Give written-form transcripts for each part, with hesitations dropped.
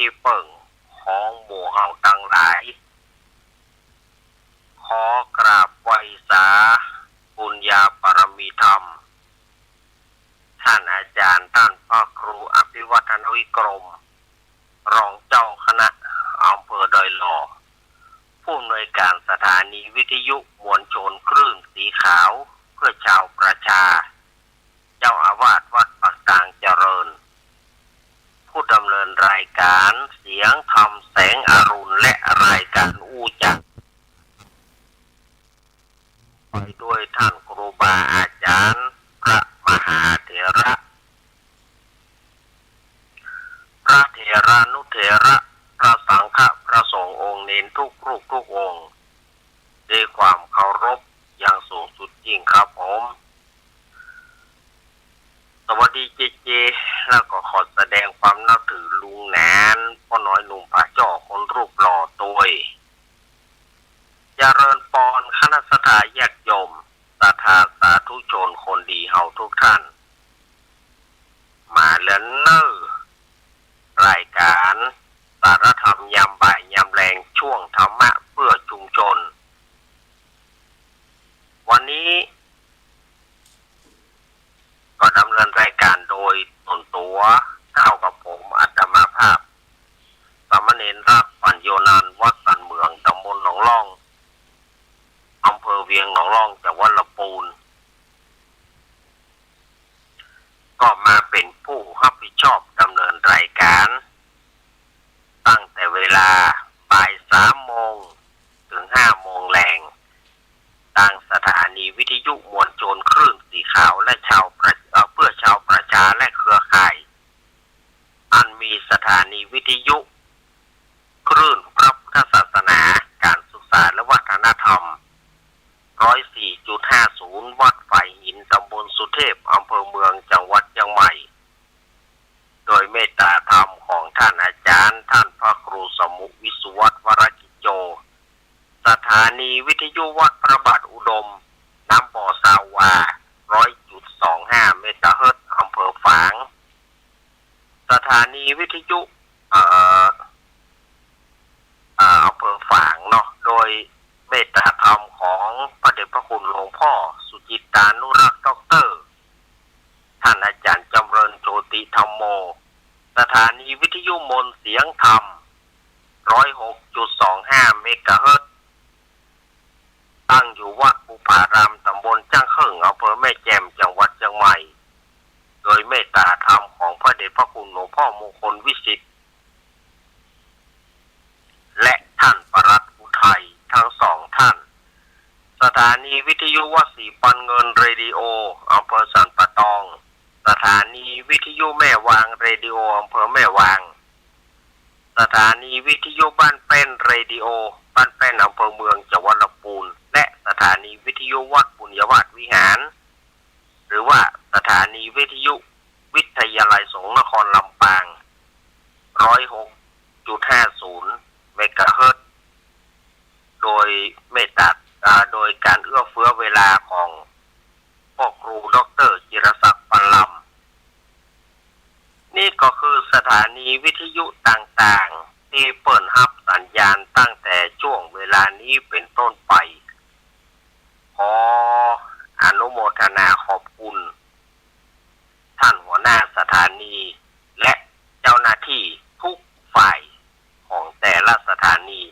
ที่เปิ่งของหมู่เฮาทั้งหลายขอกราบไหว้สาบุญญาบารมีธรรมท่านอาจารย์ท่านพระครูอภิวัฒนวิกรมรองเจ้าคณะอำเภอดอยหล่อผู้อำนวยการสถานีวิทยุมวลชนคลื่นสีขาวเพื่อชาวประชาเจ้าอาวาสวัดปากกลางเจริญผู้ดำเนินรายการเสียงธรรมแสงอรุณและรายการอู้จักไปด้วยท่านครูบาอาจารย์พระมหาเถระพระเถรานุเถระพระสังฆพระสงฆ์องค์เนนทุกรูปทุกองค์ด้วยความเคารพอย่างสูงสุดจริงครับผมสวัสดีเจแล้วก็ขอแสดงความนับถือลุงแหนนพ่อน้อยหนุ่มผาจ่อคนรูปหล่อตัวเจริญปอนคณะสัตยาญาติโยมศรัทธาสาธุชนคนดีเฮาทุกท่านมาเล่นเนอร์รายการสารธรรมยามบ่ายยามแรงช่วงธรรมะเพื่อชุมชนวันนี้ก็ดำเนินรายการโดยส่วนตัวเข้ากับผมอาตมาภาพสามเณรรักปัญโยนันท์วัดสันเมืองตำบลหนองล่องอำเภอเวียงหนองล่องจังหวัดลำพูนก็มาเป็นผู้รับผิดชอบดำเนินรายการตั้งแต่เวลาบ่าย 3 โมงถึง 5 โมงแรงทางสถานีวิทยุมวลชนคลื่นสีขาวและเพื่อชาวประชาและเครือข่ายอันมีสถานีวิทยุคลื่นพระพุทธศาสนาการศึกษาและวัฒนธรรม 104.50 วัดฝ่ายหินตำบลสุเทพอำเภอเมืองจังหวัดเชียงใหม่โดยเมตตาธรรมของท่านอาจารย์ท่านพระครูสมุวิสุวัฒน์วรกิจโจสถานีวิทยุวัดพระบาทอุดมน้ำบ่อสาวา 100.25 เมกะเฮิรตซ์อำเภอฝางสถานีวิทยุอำเภอฝางเนาะโดยเมตตาธรรมของพระเดชพระคุณหลวงพ่อสุจิตานุรักษ์ด็อกเตอร์ท่านอาจารย์จำเริญโชติธรรมโมสถานีวิทยุมนต์เสียงธรรม 106.25 เมกะเฮิรตซ์ตั้งอยู่วัดภูผารามตำบลจ้างเขิงอำเภอแม่แจ่มจังหวัดเชียงใหม่โดยเมตตาธรรมของพระเดชพระคุณหลวงพ่อมงคลวิสิทธิ์และท่านปรัตน์อุทัยทั้งสองท่านสถานีวิทยุวัดศรีปันเงินเรดิโออำเภอสันปะตองสถานีวิทยุแม่วางเรดิโออำเภอแม่วางสถานีวิทยุบ้านแป้นเรดิโอบ้านแป้นอำเภอเมืองจังหวัดลำพูนและสถานีวิทยุวัดบุญยวาสวิหารหรือว่าสถานีวิทยุวิทยาลัยสงฆ์นครลำปาง 106.50 เมกะเฮิรตซ์โดยเมตตาโดยการเอื้อเฟื้อเวลาของพ่อครูดร.จิรศักดิ์ปันลำนี่ก็คือสถานีวิทยุต่างๆที่เปิดรับสัญญาณตั้งแต่ช่วงเวลานี้เป็นต้นไปขออนุโมทนาขอบคุณท่านหัวหน้าสถานีและเจ้าหน้าที่ทุกฝ่ายของแต่ละสถานี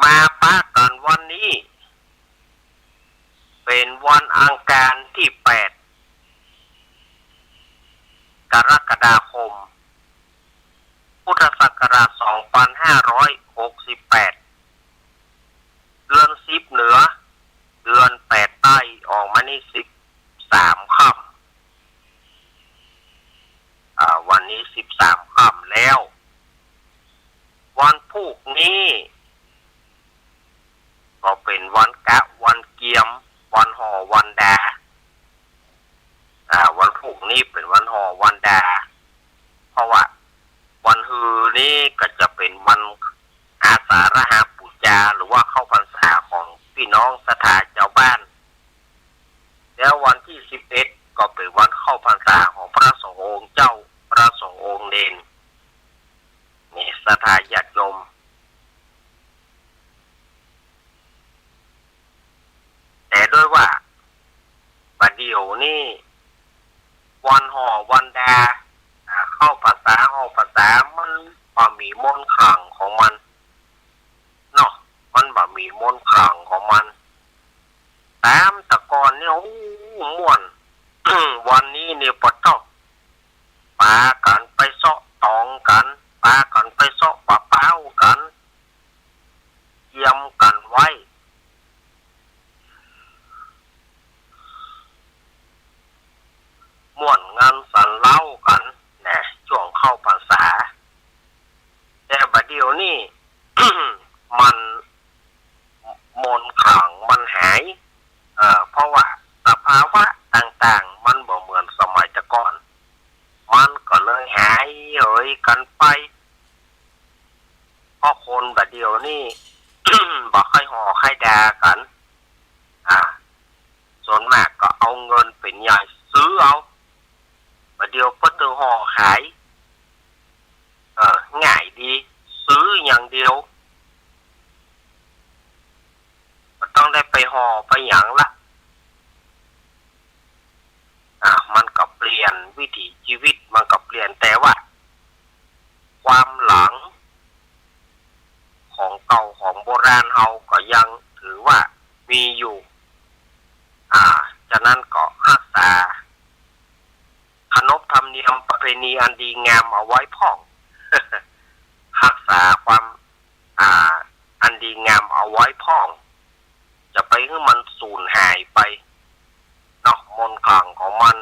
มาปะกันวันนี้เป็นวันอังคารที่ 8 กรกฎาคม พุทธศักราช 2568 เดือน 10 เหนือเดือน 8 ใต้ออกมานี่13 ค่ำวันนี้13 ค่ำแล้ววันพุธนี้ก็เป็นวันกะวันเกียมวันห่อวันดาวันพุธนี้เป็นวันห่อวันดาเพราะว่าวันฮือนี้ก็จะเป็นวันอาสาฬหปูชาหรือว่าเข้าพรรษาของพี่น้องศรัทธาชาวบ้านแล้ววันที่ 11 ก็เป็นวันเข้าพรรษาของพระสงฆ์องค์เจ้าพระสงฆ์องค์เนน วันห่อวันดาเข้าภาษาห่อภาษามันบ่มีมนต์ขลังของมันเนาะมันบ่มีมนต์ขลังของมันตามตะกอนเนี่ยโอ้ม่วน วันนี้เนี่ยปะต้องปากันไปเซาะตองกันปากันไปเซาะปะเป้ากันเยี่ยมกันไว้ม่วนงานสันเล่ากันนะช่วงเข้าพรรษาแต่บัดเดี๋ยวนี้ มันมนต์ขลังมันหายเพราะว่าสภาวะต่างๆมันบ่เหมือนสมัยแต่ก่อนมันก็เลยหายเอ่ยกันไปเพราะคนบัดเดี๋ยวนี้ บ่ค่อยห่อค่อยดากันส่วนมากก็เอาเงินเป็นใหญ่ซื้อเอาบัดเดี๋ยวก็ตัวห่อขายง่ายดีซื้ออย่างเดียวต้องได้ไปห่อไปอย่างละมันก็เปลี่ยนวิถีชีวิตมันก็เปลี่ยนแต่ว่าความหลังของเก่าของโบราณเฮาก็ยังถือว่ามีอยู่ฉะนั้นก็รักษาขนบธรรมเนียมประเพณีอันดีงามเอาไว้พ่อง รักษาความอันดีงามเอาไว้พ่องจะไปให้มันสูญหายไปนอกมนต์ขลังของมัน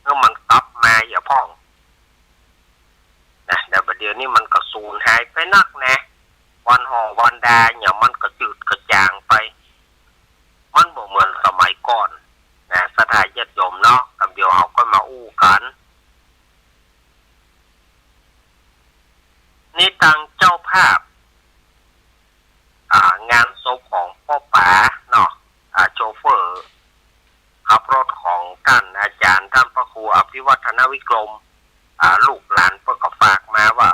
ให้มันกลับมาอย่าพ่องนะแต่ประเดี๋ยวนี้มันก็สูญหายไปนักนะวันห่อวันดาเนี่ยมันก็จืดกระจางไปมันบ่เหมือนสมัยก่อนนะสถานญาติโยมเนาะกับเดี๋ยวเอาก็มาอู้กันนี่ทางเจ้าภาพงานศพของพ่อป๋าเนาะโชเฟอร์ขับรถของท่านอาจารย์ท่านพระครูอภิวัฒนวิกรมลูกหลานเพิ่นก็ฝากมาว่า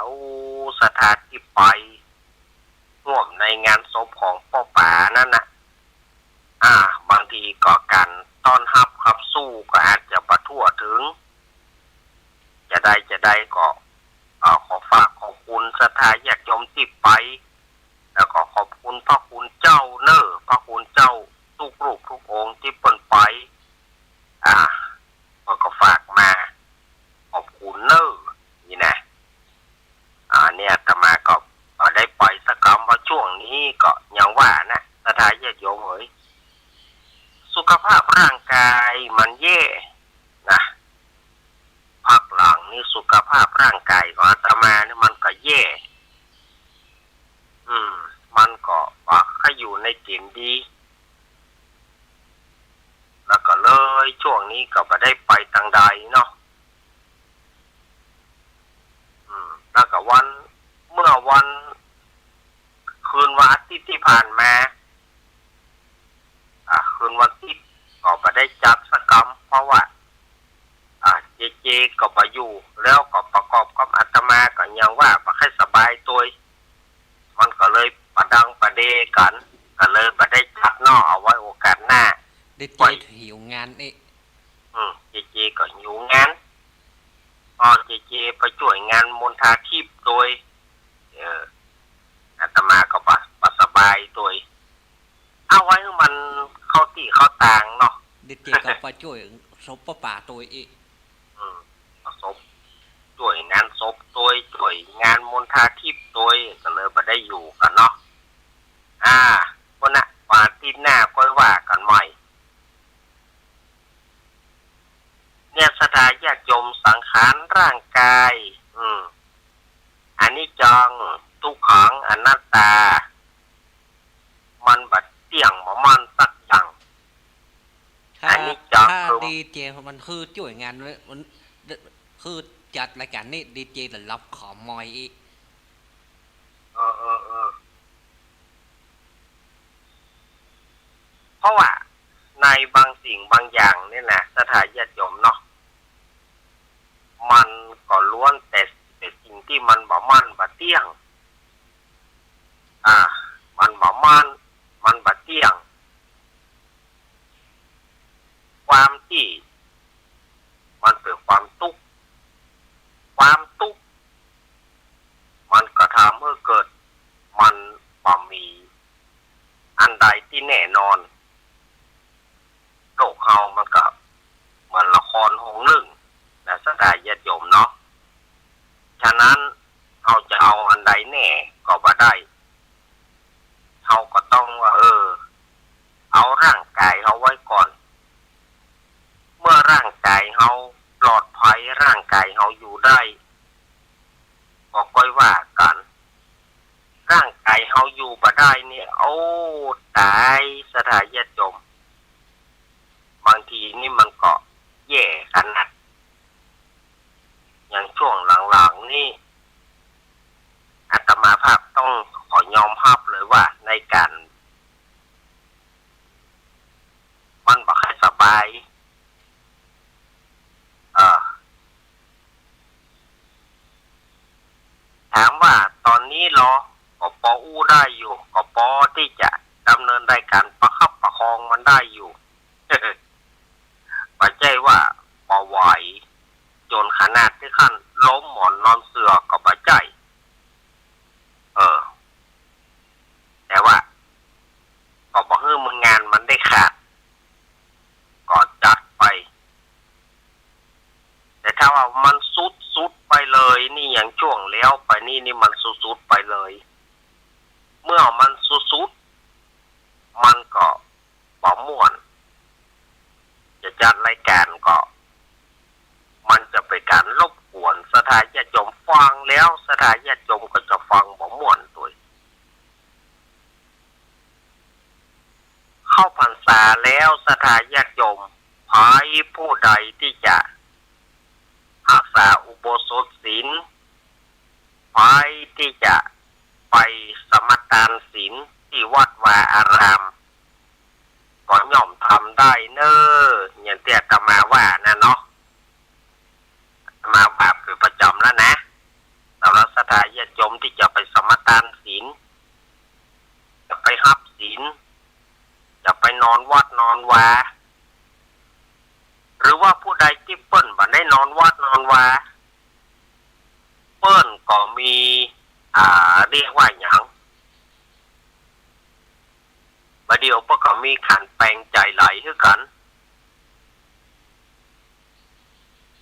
สถานที่ไปร่วมในงานศพของพ่อป๋านั่นนะบางทีก็การต้อนรับขับสู้ก็อาจจะประทั่วถึงจะได้ก็ขอฝากขอบคุณศรัทธาญาติโยมที่ไปแล้วก็ขอบคุณพระคุณเจ้าพระคุณเจ้าทุกรูปทุกองค์ที่เปิ้นไปก็ฝากมาขอบคุณนี่นะเนี่ยอาตมาก็ได้ไปสักคำว่าช่วงนี้ก็อย่างว่านะศรัทธาญาติโยมสุขภาพร่างกายมันแย่นะพักหลังนี่สุขภาพร่างกายของอาตมานี่มันก็แย่มันก็ให้อยู่ในเกณฑ์ดีแล้วก็เลยช่วงนี้ก็ไม่ได้ไปทางใดเนาะแล้วก็เมื่อวันคืนวันอาทิตย์ที่ผ่านมาคืนวันอาทิตย์ก็ไม่ได้จัดสักกรรมเพราะว่าเจก็ไปอยู่แล้วก็ประกอบกับอาตมาก็ยังว่าไม่ค่อยสบายตัวมันก็เลยประดังประเดกันก็เลยไม่ได้จัดเนาะเอาไว้โอกาสหน้าเจหิวงานนี่เจก็หิวงานเจไปช่วยงานมณฑาทิพย์โดยอาตมาก็บ่สบายตัวเอาไว้ให้มันเข้าที่เข้าทางเนาะเจก็ไปช่วยศพป่าตัวอีกศพช่วยงานศพตัวช่วยงานมณฑาทิพย์ตัวก็เลยบ่ได้อยู่กันเนาะคนน่ะวันอาทิตย์หน้าค่อยว่ากันใหม่เนี่ยสถานญาติโยมสังขารร่างกายอันนี้จังทุกขังอนัตตามันบัดเที่ยงมันสักอย่างอันนี้จังดีเจมันคือช่วยงานมันคือจัดรายการนี้ดีเจจะรับขอมอยอีกเพราะว่าในบางสิ่งบางอย่างนี่แหละสถานญาติโยมเนาะมันก็ล้วนแต่สิ่งที่มันบ่มั่นบ่เที่ยงมันบ่มั่นมันบ่เที่ยงความที่มันเป็นคว ายเฮาอยู่ได้ก็ค่อยว่ากันร่างกายเฮาอยู่บ่ได้เนี่ยโอ้ตายสถานญาติโยมบางทีนี่มันก็แย่ขนาดอย่างช่วงหลังๆนี่อาตมาภาพต้องขอยอมรับเลยว่าในการมันบ่ค่อยสบายถามว่าตอนนี้รอก็ปออู้ได้อยู่ก็ปอที่จะดำเนินรายการประคับประคองมันได้อยู่ ปัจจัยว่าปอไหวจนขนาดที่ขั้นล้มหมอนนอนเสือก็ปัจจัยแต่ว่าก็บอกให้มึงงานมันได้ขาดก็จัดไปแต่ถ้าว่ามันสุดไปเลยนี่อย่างช่วงแล้วไปนี่มันสุดไปเลยเมื่อมันสุดมันก็บ่ม่วนจะจัดรายการก็มันจะเป็นการรบกวนสถานญาติโยมฟังแล้วสถานญาติโยมก็จะฟังบ่ม่วนตัวเข้าพรรษาแล้วสถานญาติโยมใครผู้ใดที่จะรักษาอุโบสถศีลใครที่จะไปสมทานศีลที่วัดวาอารามก็ย่อมทำได้เน้ออย่างที่อาตมาว่านะเนาะมาแบบคือประจำแล้วนะสำหรับสถานญาติโยมที่จะไปสมทานศีลจะไปรับศีลจะไปนอนวัดนอนวาหรือว่าผู้ใดที่เปิ้นบ่ได้นอนวัดนอนวาเปิ้นก็มีเรียกว่าหยังบัดเดียวเปิ้นก็มีขันแปลงใจไหลคือกัน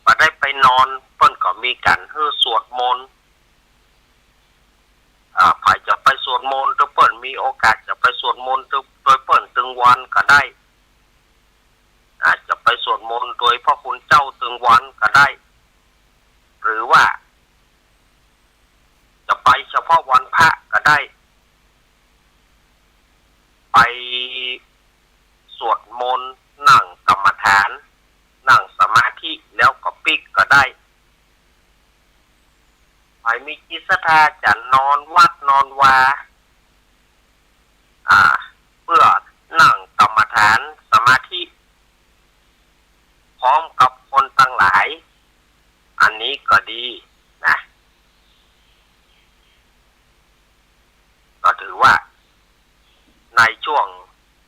บ่ได้ไปนอนเปิ้นก็มีกันฮื้อสวดมนต์ใครจะไปสวดมนต์ถ้าเปิ้นมีโอกาสจะไปสวดมนต์โดยเปิ้นตึงวันก็ได้อาจจะไปสวดมนต์โดยพระคุณเจ้าตึงวันก็ได้หรือว่าจะไปเฉพาะวันพระก็ได้ไปสวดมนต์นั่งกรรมฐานนั่งสมาธิแล้วก็ปิกก็ได้ใครมีจิตศรัทธาจะนอนวัดนอนวาเพื่อนั่งกรรมฐานสมาธิพร้อมกับคนทั้งหลายอันนี้ก็ดีนะก็ถือว่าในช่วง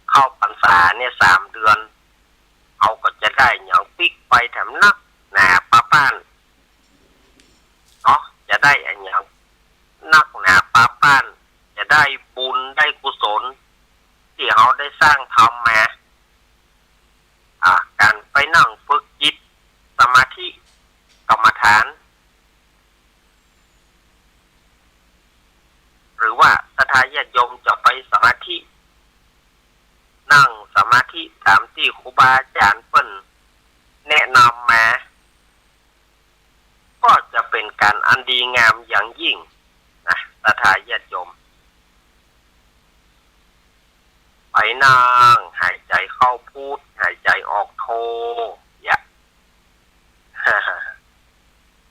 เข้าพรรษาเนี่ย3 เดือนเอาก็จะได้อย่างปิกไปแถมนักหนาป้าป้านเนาะจะได้อย่างนักหนาป้าป้านจะได้บุญได้กุศลที่เขาได้สร้างทำมาการไปนั่งฝึกจิตสมาธิกรรมฐานหรือว่าสถานญาติโยมจะไปสมาธินั่งสมาธิตามที่ครูบาอาจารย์เพิ่นแนะนำมาก็จะเป็นการอันดีงามอย่างยิ่งนะสถานญาติโยมไปนั่งหายใจเข้าพุทหายใจออกโทอย่า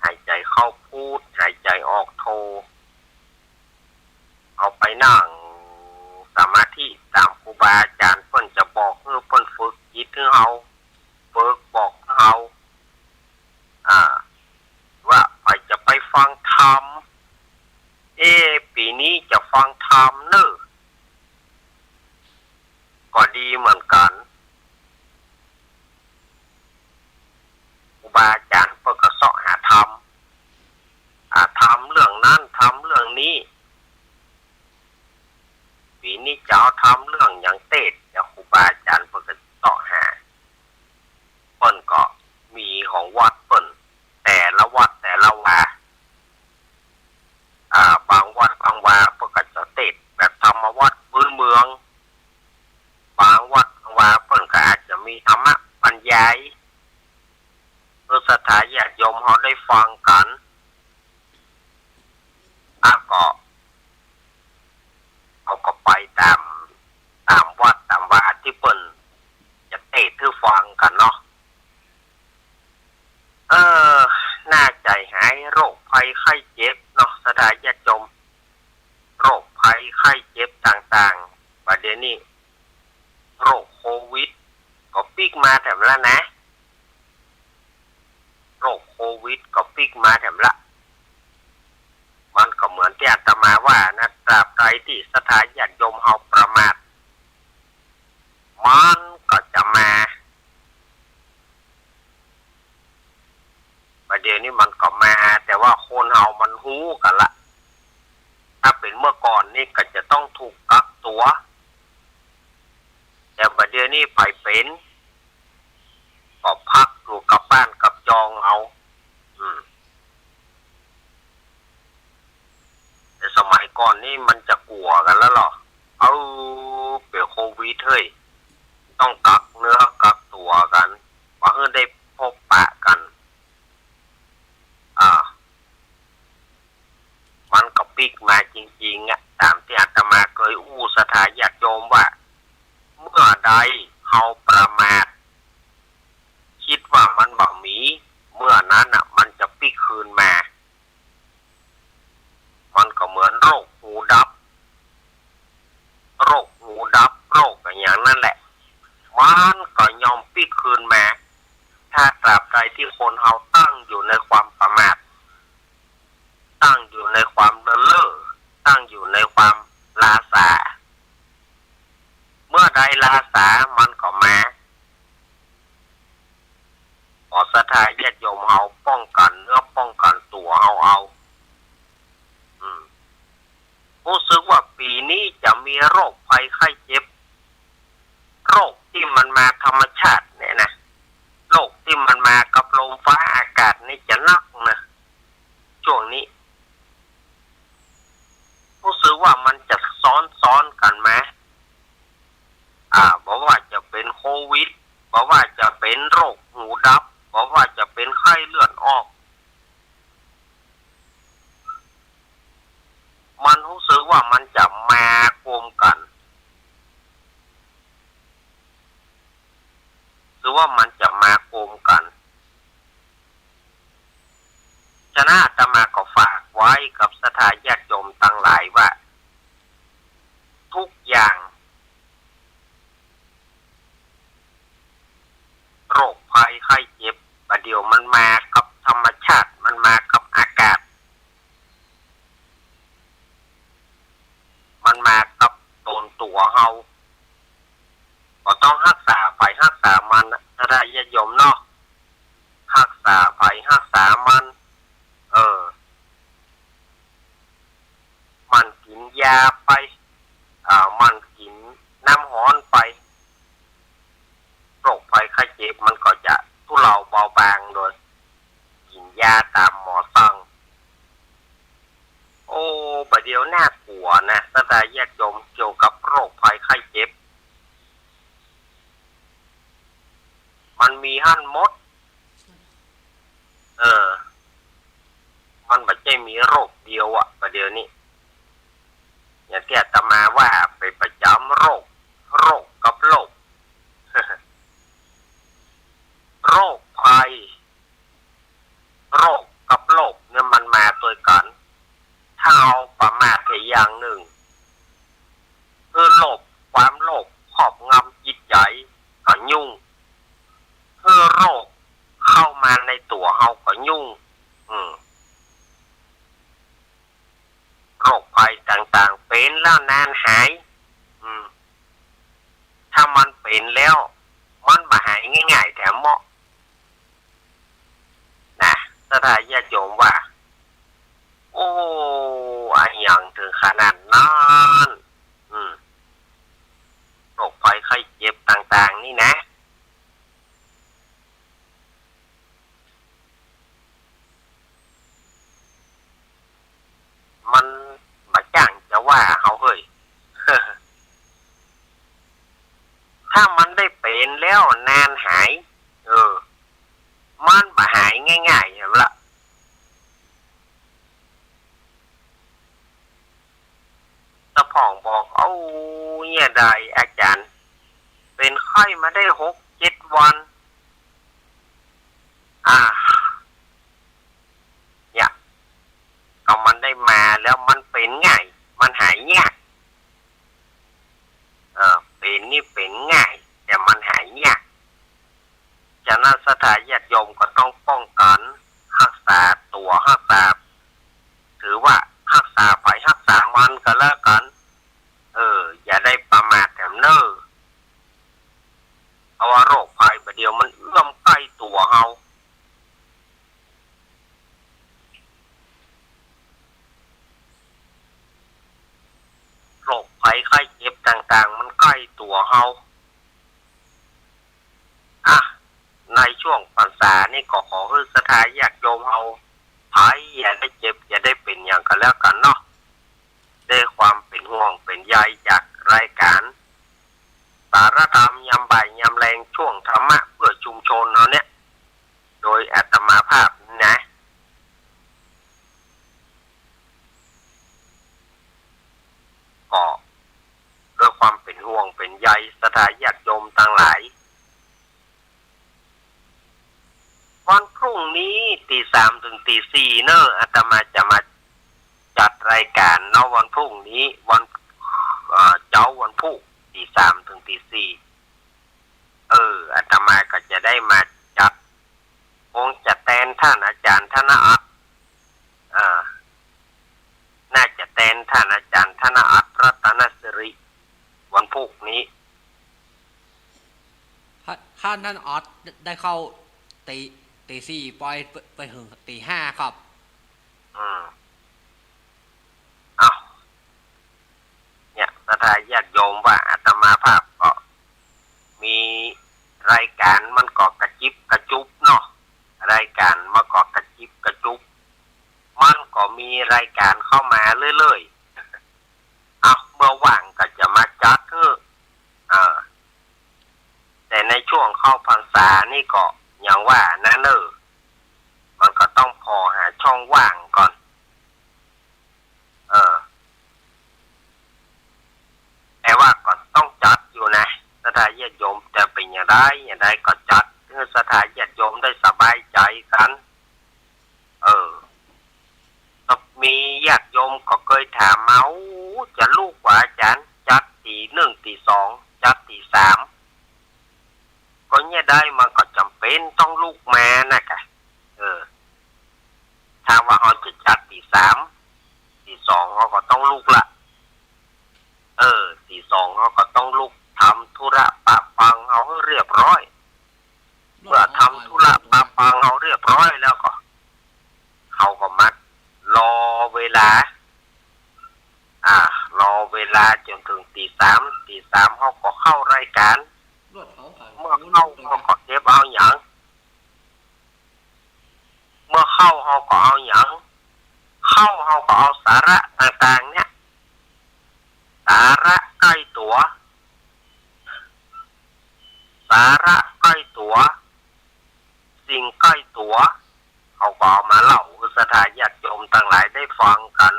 หายใจเข้าพุทหายใจออกโทเอาไปนั่งสมาธิตามครูบาอาจารย์เพิ่นจะบอกเพิ่นฝึกจิตให้เฮาฝึกบอกเฮาว่าไปจะไปฟังธรรมปีนี้จะฟังธรรมเนอะก็ดีเหมือนกันครูบาอาจารย์เพิ่นก็เสาะหาธรรมทำเรื่องนั้นทำเรื่องนี้ปีนี้จะเอาทำเรื่องอย่างเทศน์ครูบาอาจารย์เพิ่นก็เสาะหาเพิ่นก็มีของวัดเพิ่นแต่ละวัดแต่ละวาบางวัดบางวาเพิ่นก็จะเทศน์แบบธร มเขาได้ฟังกันก็เขาก็ไปตามวัดตามวาที่เปิ้นจะเทศน์ให้ฟังกันเนาะน่าใจหายโรคภัยไข้เจ็บเนาะสถานญาติโยมโรคภัยไข้เจ็บต่างๆประเดี๋ยวนี้โรคโควิดก็ปีกมาแถมละนะโรคโควิดก็ปีกมาแถมละมันก็เหมือนที่อาตมาว่านะตราบใดที่สถานญาติโยมเฮาประมาทมันก็จะมาประเดี๋ยวนี้มันก็มาแต่ว่าคนเฮามันฮู้กันละถ้าเป็นเมื่อก่อนนี่ก็จะต้องถูกกักตัวแต่ประเดี๋ยวนี้ไปเป็นก็พักอยู่กับบ้านกับจองเอาแต่สมัยก่อนนี่มันจะกลัวกันแล้วหรอเป็นโควิดเฮ้ยต้องกักเนื้อกักตัวกันว่าเพื่อได้พบปะกันมันก็ปิกมาจริงๆตามที่อาตมาเคยอู้สถานญาติโยมว่าเมื่อใดเขาประมาทคิดว่ามันบ่มีเมื่อนั้นมันจะปิกคืนมามันก็เหมือนโรคหูดับโรคอย่างนั้นแหละมันก็ยอมปิกคืนมาถ้าตราบใดที่คนเขาตั้งอยู่ในความประมาทตั้งอยู่ในความเล่อตั้งอยู่ในความลาสาเมื่อใดลาสามันก็มาขอศรัทธาญาติโยมเฮาป้องกันเนื้อป้องกันตัวเอารู้สึกว่าปีนี้จะมีโรคภัยไข้เจ็บโรคที่มันมาธรรมชาติเนี่ยนะโรคที่มันมากับลมฟ้าอากาศนี่จะนักนะช่วงนี้รู้สึกว่ามันจะซ้อนกันไหมบอกว่าจะเป็นโควิดบอกว่าจะเป็นโรคหูดับบอกว่าจะเป็นไข้เลือดออกมันรู้สึกว่ามันจะมารวมกันหรือว่ามันจะมารวมกันฉะนั้นอาตมาก็ฝากไว้กับศรัทธาญาติโยมทั้งหลายว่าทุกอย่างโรคภัยไข้เจ็บประเดี๋ยวมันมากับธรรมชาติมันมากับอากาศมันมากับตนตัวเฮาก็ต้องรักษาไปรักษามันศรัทธาญาติโยมเนาะรักษาไปรักษามันมันกินยาไปมันกินน้ำร้อนไปโรคภัยไข้เจ็บมันก็จะทุเลาเบาบางโดยกินยาตามหมอสั่งประเดี๋ยวน่ากลัวนะศรัทธาญาติโยมเกี่ยวกับโรคภัยไข้เจ็บมันมีหั่นมดมันไม่ใช่มีโรคเดียวประเดี๋ยวนี้อย่างที่อาตมาว่าไปประจำโรคกับโรค โรคภัยโรคกับโรคเนี่ยมันมาด้วยกันถ้าเอาประมาทแค่อย่างหนึ่งคือความโลภครอบงำจิตใจก็ยุ่งคือโรคเข้ามาในตัวเฮาก็ยุ่งโรคภัยต่างๆเป็นแล้วนานหายถ้ามันเป็นแล้วมันมาหายง่ายๆแถมเหมาะนะศรัทธาญาติโยมว่าอย่างถึงขนาดนั้นโรคภัยไข้เจ็บต่างๆนี่นะมันมาจ้างจะว่าเขาเฮ้ย ถ้ามันได้เป็นแล้วนานหายมันมาหายง่ายๆละ เนี่ยได้อาจารย์เป็นไข้มาได้6-7 วันเนี่ยก็มันได้มาแล้วมันเป็นง่ายมันหายยากเป็นนี่เป็นง่ายแต่มันหายยากฉะนั้นสถานญาติโยมก็ต้องป้องกันรักษาตัวรักษาถือว่ารักษาไปรักษาวันก็แล้วกันอย่าได้ประมาทแถมเน้อเพราะว่าโรคภัยประเดี๋ยวมันเอื้อมใกล้ตัวเฮาโรคภัยไข้เจ็บต่างๆมันใกล้ตัวเฮาในช่วงพรรษานี่ก็ขอให้สถานญาติโยมเฮาหายอย่าได้เจ็บอย่าได้เป็นอย่างกันแล้วกันเนาะด้วยความเป็นห่วงเป็นใยจากรายการสารธรรมยามบ่ายยามแรงช่วงธรรมะเพื่อชุมชนเฮาเนี่ยโดยอาตมาภาพนะก็ด้วยความเป็นห่วงเป็นใยสถานญาติโยมทั้งหลายวันพรุ่งนี้ตี 3 ถึงตี 4เนอะอาตมาจะมาจัดรายการเนาะวันพรุ่งนี้วันวันพุธตี 3 ถึงตี 4อาตมาก็จะได้มาจัดคงจะแทนท่านอาจารย์ธนอัตน่าจะแทนท่านอาจารย์ธนอัตรัตนสิริวันพุธนี้ท่านออสได้เข้าตี 4ไปถึงตี 5ครับเนี่ยสถานญาติโยมว่าอาตมาภาพก็มีรายการมันก็กระจิบกระจุบเนาะรายการมันก็กระจิบกระจุบมันก็มีรายการเข้ามาเรื่อยๆเมื่อว่างก็จะมาจัดแต่ในช่วงเข้าพรรษานี่ก็อย่างว่านะมันก็ต้องพอหาช่องว่างก่อนแต่ว่าก็ต้องจัดอยู่นะสถานญาติโยมจะเป็นอย่างไรก็จัดเพื่อสถานญาติโยมได้สบายใจกันมีญาติโยมก็เคยถามมาจะลูกว่าอาจารย์จัดตี 1 ตี 2จัดตี 3ก็เนี่ยได้มันก็จำเป็นต้องลูกมานะคะถ้าว่าเขาจะจัดตี 3 ตี 2เขาก็ต้องลูกละตี 2เขาก็ต้องลุกทำธุระปะปังเขาให้เรียบร้อยเมื่อทำธุระปะปังเขาเรียบร้อยแล้วก็เขาก็มัดรอเวลจนถึงตี 3 ตี 3เขาก็เข้ารายการเมื่อเข้าเขาก็เก็บเอาอย่างเมื่อเข้าเขาก็เอาอย่างเข้าเขาก็เอาสาระต่างๆเนี่ยสาระใกล้ตัวสิ่งใกล้ตัวเขาก็เอามาเล่าสถานญาติโยมทั้งหลายได้ฟังกัน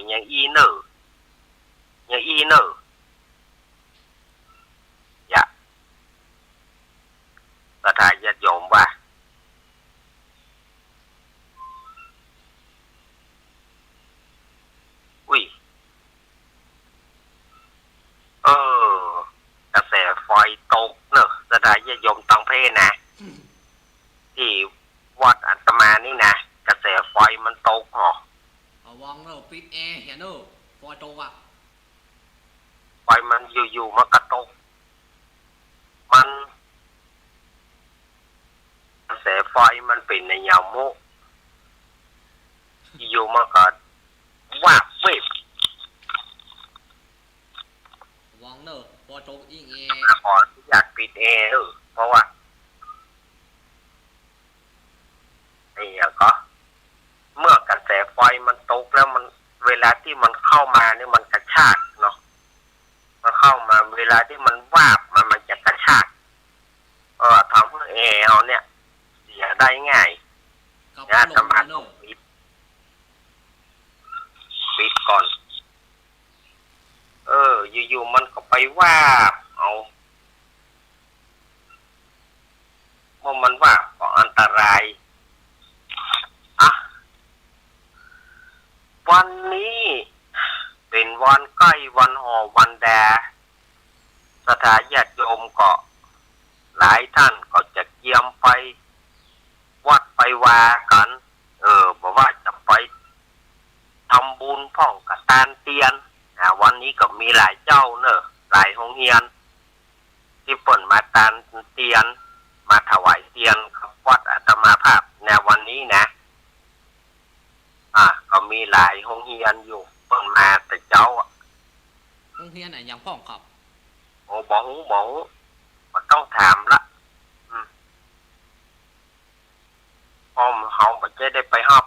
อย่างอีเนอสถานญาติโยมว่ากระแสไฟตกเนอะสถานญาติโยมต้องเพนะที่วัดอาตมานี่นะกระแสไฟมันตกระวังเนอะปิดแอร์เห็นเนอะไฟตกไฟมันอยู่ๆมันกระตกมันกระแสไฟมันเป็นในยามโมอยู่มันก็วาบเวบวังเนอะพอตกอีกขออยากปิดแอร์เพราะว่าก็เมื่อกระแสไฟมันตกแล้วมันเวลาที่มันเข้ามาเนี่ยมันกระชากเนาะมันเข้ามาเวลาที่มันวาบมันจะกระชากทำให้แอร์เราเนี่ยเสียได้ง่ายนะสามารถปิดก่อน อยู่มันก็ไปว่าเอาเมื่อมันว่าก็อันตรายอ่ะวันนี้เป็นวันใกล้วันห่อวันแดสถานญาติโยมก็หลายท่านก็จะเกี่ยมไปวัดไปวากันบอกว่าจะไปทำบุญพ่องกับตานเตียนวันนี้ก็มีหลายเจ้าเนอะหลายโรงเรียนที่เปิดมาตานเตียนมาถวายเตียนกับวัดอาตมาภาพในวันนี้นะก็มีหลายโรงเรียนอยู่เปิดมาแต่เจ้าโรงเรียนไหนยังพ่องครับโอ้บอกก็ต้องถามละพ่อเขาไม่ได้ไปฮับ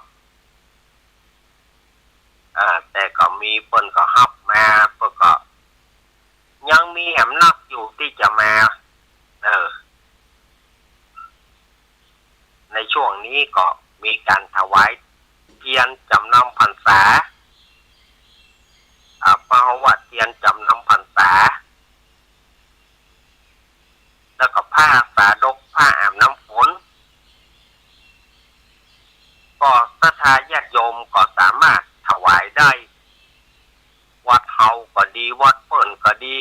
แต่ก็มีเปิ้นก็ฮับมาเปิ้นก็ยังมีแหมนักอยู่ที่จะมาในช่วงนี้ก็มีการถวายเทียนจำนำพรรษาเพราะว่าเทียนจำนำพรรษาแล้วก็ผ้าสาดกผ้าอาบน้ำฝนก็ศรัทธาญาติโยมก็สามารถถวายได้วัดเฮาก็ดีวัดเปิ้นก็ดี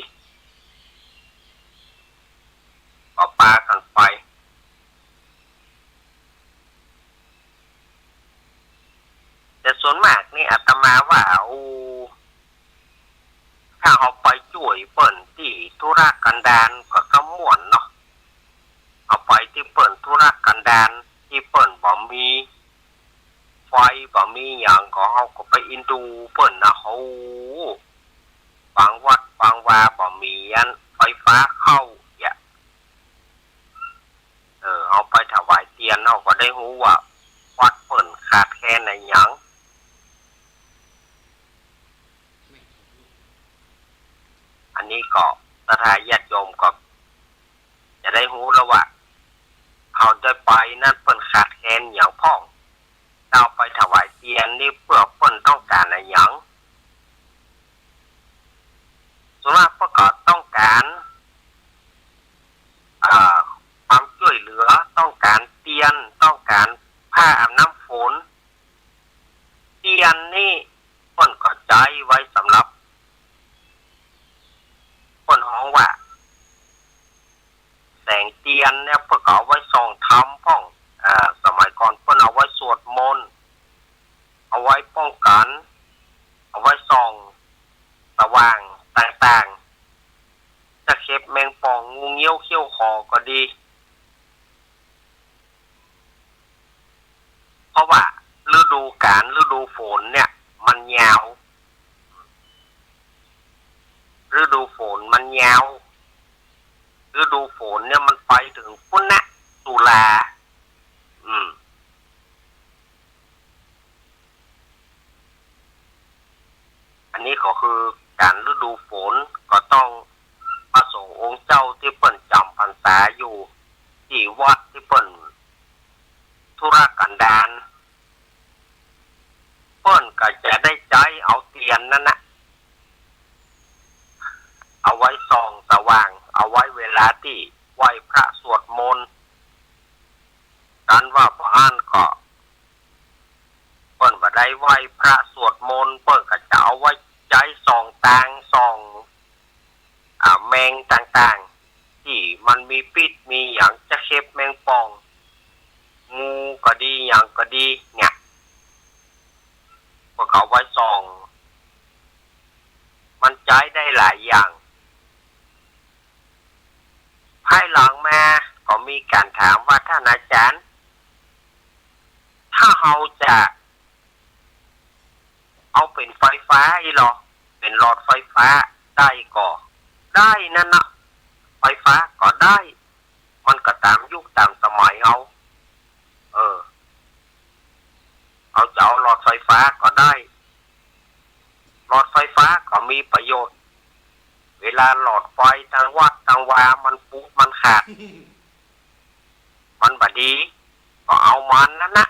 ก็ปากันไปแต่ส่วนมากนี่อาตมาว่าถ้าเขาไปช่วยเปิ้นที่ธุรกันดารก็สม่วนเนาะเอาไปที่เปิ้นธุรกันดารที่เปิ้นบ่มีไฟบ่มีอย่างก็เขาก็ไปอินดูเปิ้นนะเขาบางวัดบางวาบ่มีอันไฟฟ้าเข้าเนี่ยเอาไปถวายเทียนเขาก็ได้รู้ว่าวัดเปิ้นขาดแคลนในหยังอันนี้ก็ศรัทธาญาติโยมก็จะได้รู้แล้วว่าเขาได้ไปนั่นเปิ้นขาดแคลนอย่างพ่องเอาไปถวายเทียนนี่เพื่อเปิ้นต้องการอะไรอย่างส่วนมากเพื่อก็ต้องการความช่วยเหลือต้องการเทียนต้องการผ้าอาบน้ำฝนเทียนนี่เปิ้นก็ใจไว้สำหรับเปิ้นฮ้องว่าแสงเทียนเนี่ยเพื่อเอาไว้ส่องธรรมพ่องสมัยก่อนเพิ่นเอาไว้สวดมนต์เอาไว้ป้องกันเอาไว้ส่องสว่างต่างๆจะเข็บแมงป่องงูเงี้ยวเขี้ยวคอก็ดีเพราะว่าฤดูฝนเนี่ยมันยาวฤดูฝนมันยาวฤดูฝนเนี่ยมันไปถึงพุ่นนะตุลาอันนี้ก็คือการฤดูฝนก็ต้องประสงค์องค์เจ้าที่เปิ้นจำพรรษาอยู่ที่วัดที่เปิ้นธุรกันดารเปิ้นก็จะได้ใจเอาเทียนนั่นนะเอาไว้ส่องสว่างเอาไว้เวลาที่ไหว้พระสวดมนต์การว่าพระอ่านก็เปิ้นบ่ได้ไหว้พระสวดมนต์เปิ้นก็จะเอาไว้ใจส่องตางส่องแมงต่างๆที่มันมีพิษมีอย่างจะเข็บแมงป่องงูก็ดีอย่างก็ดีเนี่ยพวกเขาไว้ส่องมันใจได้หลายอย่างภายหลังมาก็มีการถามว่าท่านอาจารย์ถ้าเราจะเอาเป็นไฟฟ้าอีหรอเป็นหลอดไฟฟ้าได้ก็ได้นั่นนะไฟฟ้าก็ได้มันก็ตามยุคตามสมัยเอาจะเอาหลอดไฟฟ้าก็ได้หลอดไฟฟ้าก็มีประโยชน์เวลาหลอดไฟทางวัดทางวามันปุมันขาดมันบ่ดีก็เอามันนั่นนะ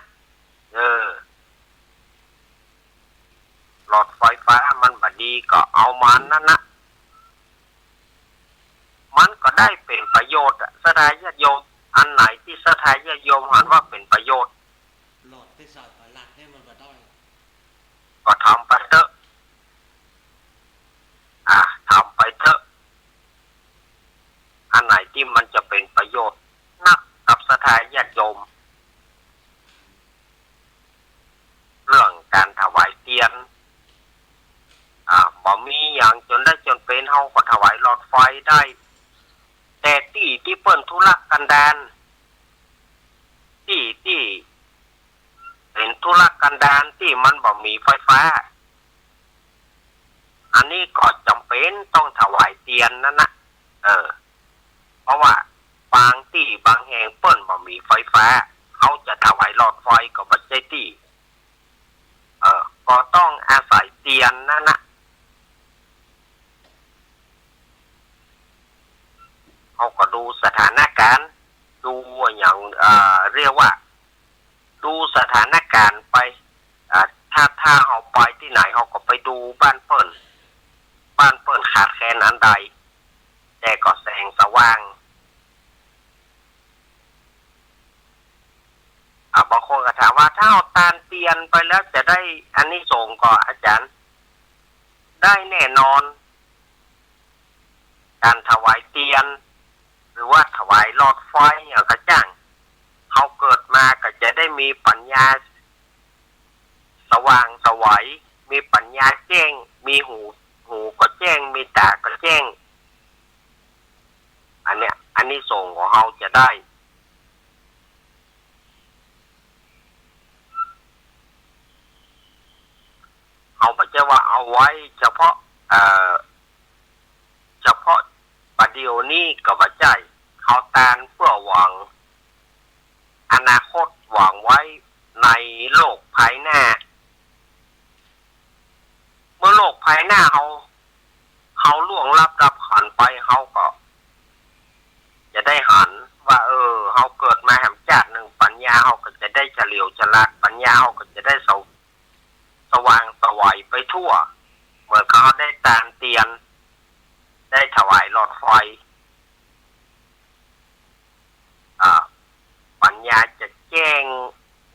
หลอดไฟฟ้ามันบ่ดีก็เอามันนั่นนะ ญาติโยมหันว่าเป็นประโยชน์หลอดไปสอดประหลัดให้มันมาได้ก็ทำไปเถอะทำไปเถอะอันไหนที่มันจะเป็นประโยชน์นักกับศรัทธาญาติโยมเรื่องการถวายเทียนบ่มีอย่างจนได้จนเป็นเฮาก็ถวายหลอดไฟได้แต่ที่เปิ้นธุรกันดารที่เป็นธุรกันดารที่มันบ่มีไฟฟ้าอันนี้ก็จำเป็นต้องถวายเทียนนั่นนะเพราะว่าบางที่บางแห่งเปิ้นบ่มีไฟฟ้าเขาจะถวายหลอดไฟก็บ่ใช่ที่ก็ต้องอาศัยเทียนนั่นนะเขาก็ดูสถานการณ์ดูอย่างเรียกว่าดูสถานการณ์ไปถ้าเขาไปที่ไหนเขาก็ไปดูบ้านเปิ้นขาดแคลนอันใดแต่ก็แสงสว่างบางคนก็ถามว่าถ้าเอาตาลเตียนไปแล้วจะได้อันนี้ส่งก็อาจารย์ได้แน่นอนการถวายเตียนหรือว่าถวายหลอดไฟอย่างกระจ่างเขาเกิดมาก็จะได้มีปัญญาสว่างสวัยมีปัญญาแจ้งมีหูก็แจ้งมีตาก็แจ้งอันนี้ส่งของเขาจะได้เอาไปจะว่าเอาไว้เฉพาะประเดี๋ยวนี้ก็ว่าใจเขาตานเพื่อหวังอนาคตหวังไว้ในโลกภายหน้าเมื่อโลกภายหน้าเขาล่วงลับขันไปเขาก็จะได้หันว่าเขาเกิดมาแห่งชาติหนึ่งปัญญาเขาก็จะได้เฉลียวฉลาดปัญญาเขาก็จะได้สว่างสวัยไปทั่วเมื่อเขาได้ตานเตียนได้ถวายหลอดไฟปัญญาจะแจ้ง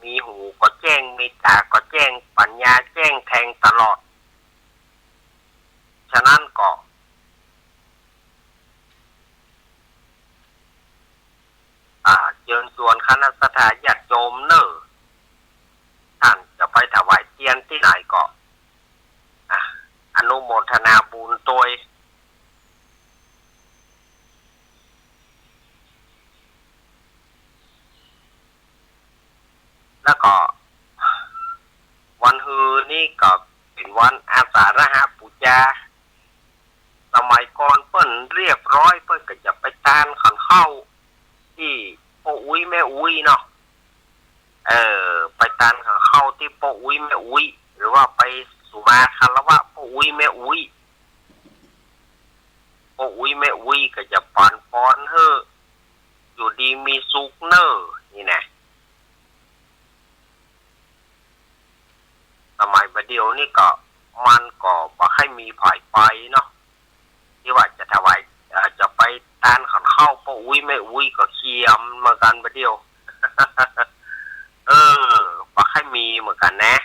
มีหูก็แจ้งมีตาก็แจ้งปัญญาแจ้งแทงตลอดฉะนั้นก็เชิญชวนคณะสัตยาญาติโยมท่านจะไปถวายเทียนที่ไหนก็อนุโมทนาบุญโดยแล้วก็วันฮือนี่ก็เป็นวันอาสาฬหบูชาสมัยก่อนเปิ้นเรียบร้อยเปิ้นก็จะไปตานขันเข้าที่พ่ออุ้ยแม่อุ้ยเนาะไปตานขันเข้าที่พ่ออุ้ยแม่อุ้ยหรือว่าไปสุมาคารวะพ่ออุ้ยแม่อุ้ยพ่ออุ้ยแม่อุ้ยก็จะปอนเฮ้ออยู่ดีมีสุขเนอนี่นะสมัยประเดี๋ยวนี่ก็มันก็บ่ให้มีผายไปเนาะที่ว่าจะถวายจะไปตานขันเข้าพ่ออุ้ยแม่อุ้ยก็เคียมเหมือนกันประเดี๋ยวบ่ให้มีเหมือนกันนะ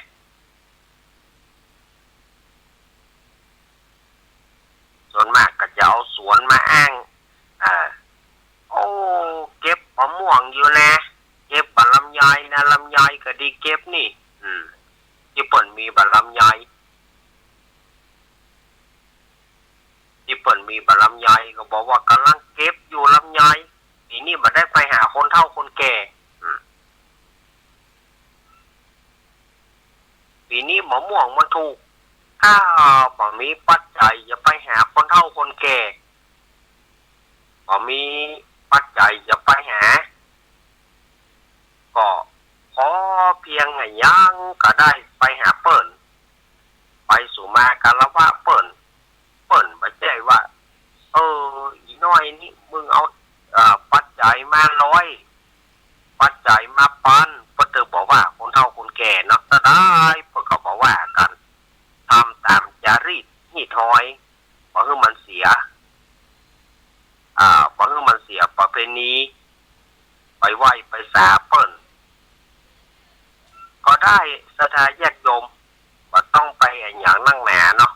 ส่วนมากก็จะเอาสวนมาอ้างเก็บมะม่วงอยู่นะเก็บลำไยนะลำไยก็ดีเก็บนี่ที่เปิ่นมีบะลำไยก็บอกว่ากำลังเก็บอยู่ลำไยปีนี้บ่ได้ไปหาคนเฒ่าคนแก่ปีนี้มะม่วงมันถูกถ้าบ่มีปัจจัยจะไปหาคนเฒ่าคนแก่บ่มีปัจจัยจะไปหาก็ขอเพียงอย่างก็ได้ไปหาเปิ้นไปสู่มาการวะเปิ้นบ่ใช่ว่าอีน้อยนี่มึงเอาปัจจัยมา100ปัจจัยมาปันเพิ่นถึงบอกว่าคนเฒ่าคนแก่เนาะจะได้เพิ่นก็บอกว่ากันทำตามจารีตหีดหอยบ่ให้มันเสียบ่ให้มันเสียประเพณีไปไหว้ไปสาบ ได้สถาญาติโยมบ่ต้องไปอย่างนั่งแหนเนาะ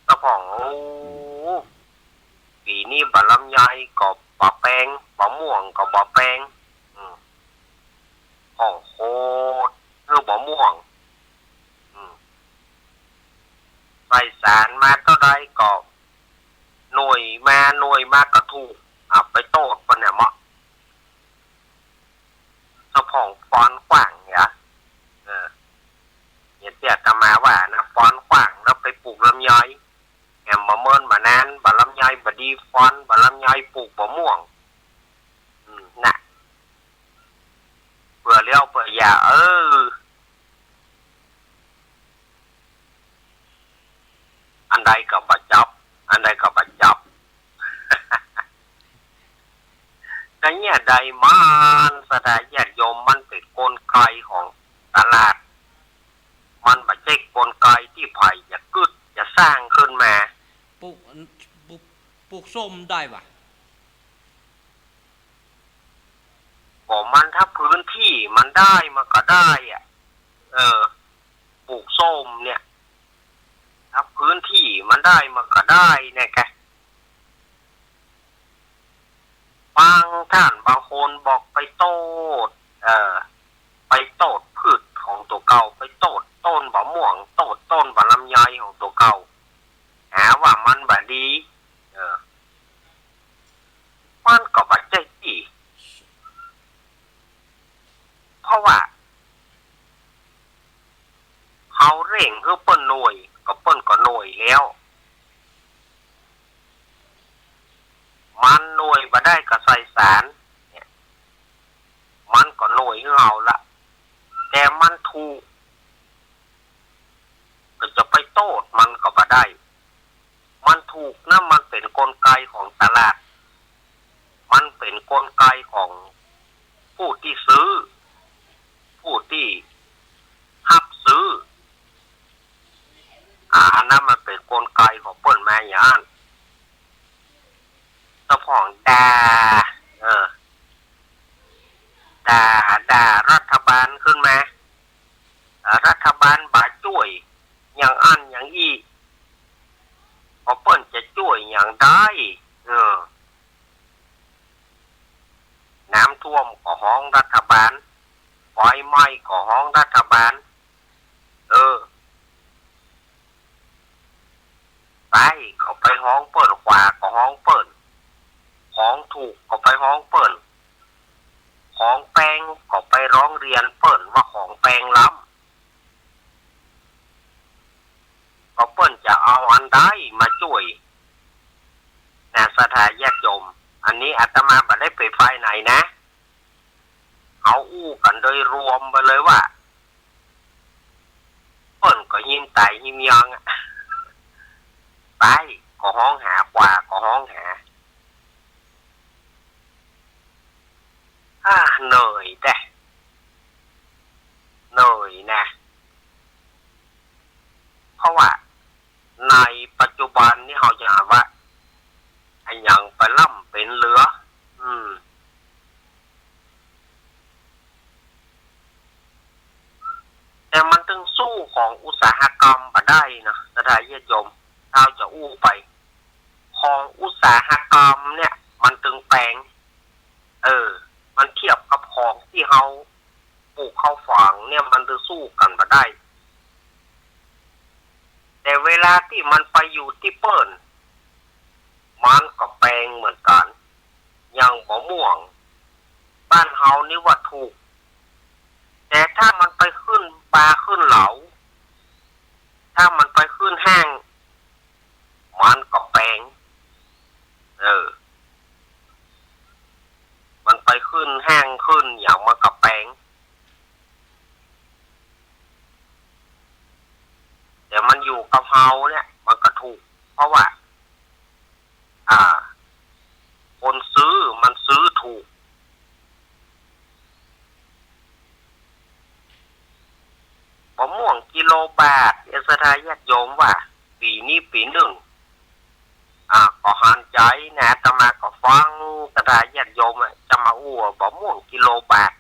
ตะผ่องปีนี้บ่ลำไยก็บ่แปลงบ่ม่วงก็บ่แปลงห้องโคตรคือบ่ม่วงใส่สารมาเท่าใดก็หน่วยมาก็ถูกเอาไปโตดปะเนี่ยเหมาะสะพองฟอนขวางเนี่ยเห็นเตี้ยตมาว่านะฟอนขวางแล้วไปปลูกลำไยแหมบ่เมินบ่นานบ่ลำไยบ่ดีฟอนบ่ลำไยปลูกบ่ม่วงน่ะเปื่อเลี้ยวเปื่อยาอันใดก็บ่จับอันใดก็บ่จับแต่เนี่ยใดมันสถาญาติโยมมันเป็นกลไกของตลาดมันบ่ใช่กลไกที่ไผจะกึดจะสร้างขึ้นมาปลูกส้มได้ปะก็มันถ้าพื้นที่มันได้มันก็ได้ปลูกส้มเนี่ยถ้าพื้นที่มันได้มันก็ได้เนี่ยแกบางท่านบางคนบอกไปโตดไปโตดพืชของตัวเก่าไปโตดต้นบะม่วงโตดต้นบะลำไยของตัวเก่าหาว่ามันบะดีมันก็บะใจดีเพราะว่าเขาเร่งเพื่อเปิ้นหน่วยก็เปิ้นก็หน่วยแล้วมันหน่วยบ่ได้ก็ใส่สารเนี่ยมันก็หน่วยของเราละแต่มันถูกก็จะไปโต้มันก็บ่ได้มันถูกนะมันเป็นกลไกของตลาดมันเป็นกลไกของผู้ที่ซื้อผู้ที่รับซื้ออันนั้นมันเป็นกลไกของเปิ้นมาอย่างนั้นตะผ่องด่ารัฐบาลขึ้นมารัฐบาลบ่ช่วยอย่างอันอย่างอีพอเปิ้นจะช่วยอย่างได้น้ำท่วมก็ห้องรัฐบาลไฟไหม้ก็ห้องรัฐบาลไปก็ไปห้องเปิ้นขวาก็ห้องเปิ้นของถูกก็ไปห้องเปิ้นของแปลงก็ไปร้องเรียนเปิ้นว่าของแปลงล้ำก็เปิ้นจะเอาอันใดมาช่วยนะสถาญาติโยมอันนี้อาตมาบ่ได้ไปฝ่ายไหนนะเอาอู้กันโดยรวมไปเลยว่าเปิ้นก็ยิ้มตายยิ้มยังไปก็ห้องหากว่าก็ห้องหาเหนื่อยแต่เหนื่อยนะเพราะว่าในปัจจุบันนี่เขาจะว่าไอ้ยังไปล่ำเป็นเหลือแต่มันต้องสู้ของอุตสาหกรรมมาได้นะสถาญาติโยมเราจะอู้ไปของอุตสาหกรรมเนี่ยมันตึงแปลงมันเทียบกับของที่เขาปลูกเขาฝังเนี่ยมันจะสู้กันมาได้แต่เวลาที่มันไปอยู่ที่เปิ้นมันก็แปลงเหมือนกันอย่างบ่ม่วงบ้านเฮานี่ว่าถูกแต่ถ้ามันไปขึ้นปลาขึ้นเหลาถ้ามันไปขึ้นแห้งมันก็แปลงมันไปขึ้นแห้งขึ้นอย่างมันก็แปลงแต่มันอยู่กับเฮาเนี่ยมันก็ถูกเพราะว่าคนซื้อมันซื้อถูกมะม่วงกิโลบาทสถาญาติโยมว่าปีนี้ปีหนึ่งก็หันใจนะอาตมาก็ฟังสถาญาติโยมจะมาอู้มะม่วงกิโลบาท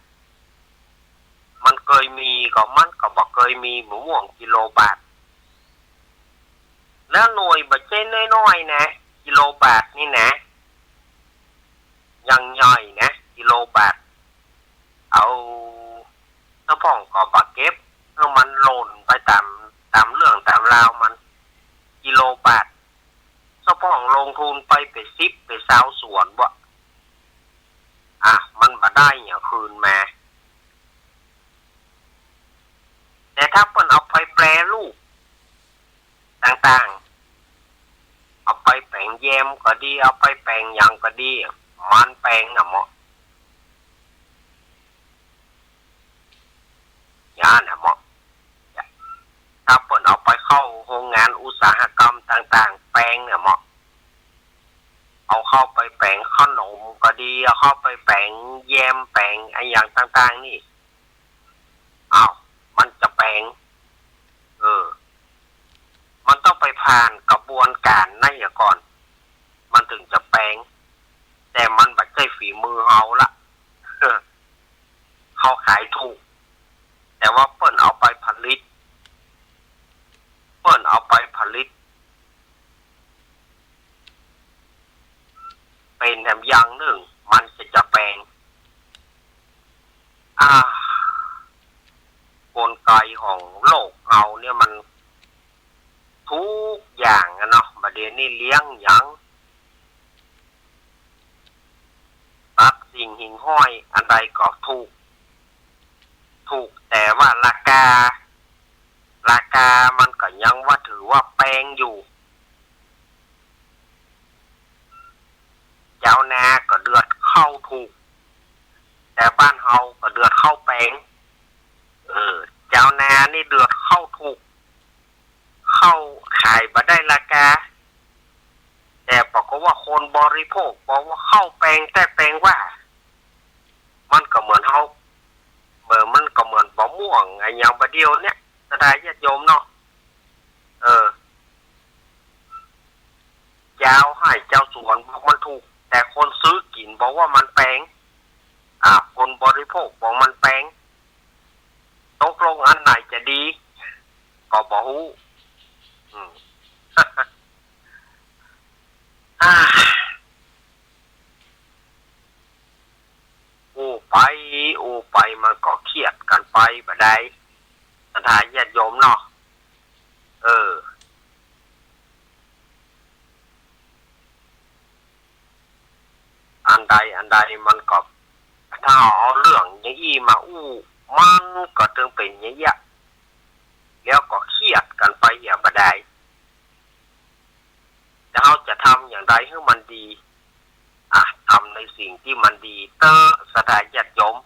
ก็มันก็บอกเคยมีหมูม่วงกิโลบาทแล้วหน่วยบัจเจน้อยๆนะกิโลบาทนี่นะยังย่อยนะกิโลบาทเอาถ้าพ่องก็บักเก็บเมื่อมันหล่นไปตามเรื่องตามราวมันกิโลบาทถ้าพ่องลงทุนไปซิปไปซาวสวนบ่มันมาได้อย่างคืนมาแต่ถ้าเพิ่นเอาไปแปรรูปต่างๆเอาไปแปลงแยมก็ดีเอาไปแปลงหยังก็ดีมันแปลงน่ะเหมาะย่าน่ะเหมาะถ้าเพิ่นเอาไปเข้าโรงงานอุตสาหกรรมต่างๆแปลงเนี่ยเหมาะเอาเข้าไปแปลงขนมก็ดีเอาเข้าไปแปลงแยมแปลงไอ้อย่างต่างๆนี่มันจะแปลงมันต้องไปผ่านกระบวนการนั่นก่อนมันถึงจะแปลงแต่มันบัดใช้ฝีมือเฮาละเขาขายถูกแต่ว่าเปิ้นเอาไปผลิตเป็นแถมอย่างหนึ่งมันจะแปลงกลไกของโลกเราเนี่ยมันทุกอย่างเนาะประเดี๋ยวนี้เลี้ยงหยังตัดสิ่งหิ่งห้อยอันใดก็ถูกแต่ว่าราคามันก็ยังว่าถือว่าแพงอยู่เจ้านาก็เดือดเข้าถูกแต่บ้านเฮาก็เดือดเข้าแพงเจ้านานี่เดือดเข้าถูกเข้าขายมาได้ราคาแต่บอกว่าคนบริโภคบอกว่าเข้าแพงแต่แพงว่ามันก็เหมือนเฮามันก็เหมือนมะม่วงไอ้อย่างประเดียวเนี่ยสดายญาติโยมเนาะเจ้าให้เจ้าสวนบอกมันถูกแต่คนซื้อกินบอกว่ามันแพงคนบริโภคบอกมันแพงตกลงอันไหนจะดีก็บ่ฮู้ไปมันก็เครียดกันไปบ่ได้สถานญาติโยมเนาะอันใดมันก็ถ้าเอาเรื่องอย่างอี้มามันก็ถึงเป็นอย่างเงี้ยแล้วก็เครียดกันไปอย่างบ่ได้แล้วเราจะทำอย่างไรให้มันดีทำในสิ่งที่มันดีสถานญาติโยม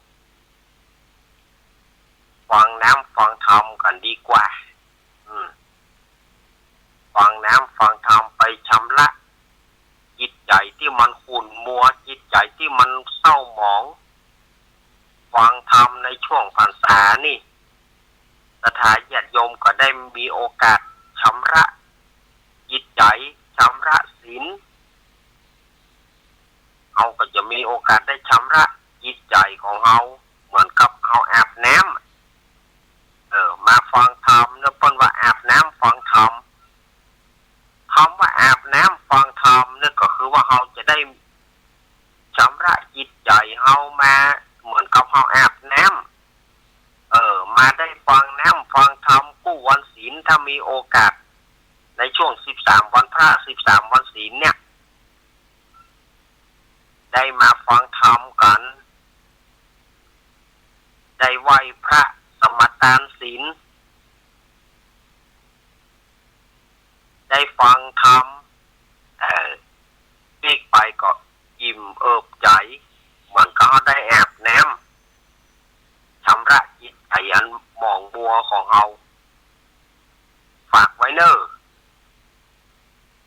ฟังน้ำฟังธรรมกันดีกว่าฟังน้ำฟังธรรมไปชำระจิตใจที่มันขุ่นมัวจิตใจที่มันเศร้าหมองฟังธรรมในช่วงพรรษานี่สถานญาติโยมก็ได้มีโอกาสชำระจิตใจชำระศีลเราก็จะมีโอกาสได้ชำระจิตใจของเราเหมือนกับเราอาบน้ำมาฟังธรรมเนี่ยเพิ่นว่าอาบน้ำฟังธรรมคำว่าอาบน้ำฟังธรรมเนี่ยก็คือว่าเราจะได้ชำระจิตใจเรามาเหมือนกับเราอาบน้ำมาได้ฟังน้ำฟังธรรมกู้วันศีลถ้ามีโอกาสในช่วง13วันพระ13วันศีลเนี่ยได้มาฟังธรรมกันได้ไหว้พระสมทานศีลได้ฟังธรรมปีกไปก็อิ่มเอิบใจเหมือนก็ได้แอบแนมชำระจิตใจอันหมองบัวของเราฝากไว้เนอะ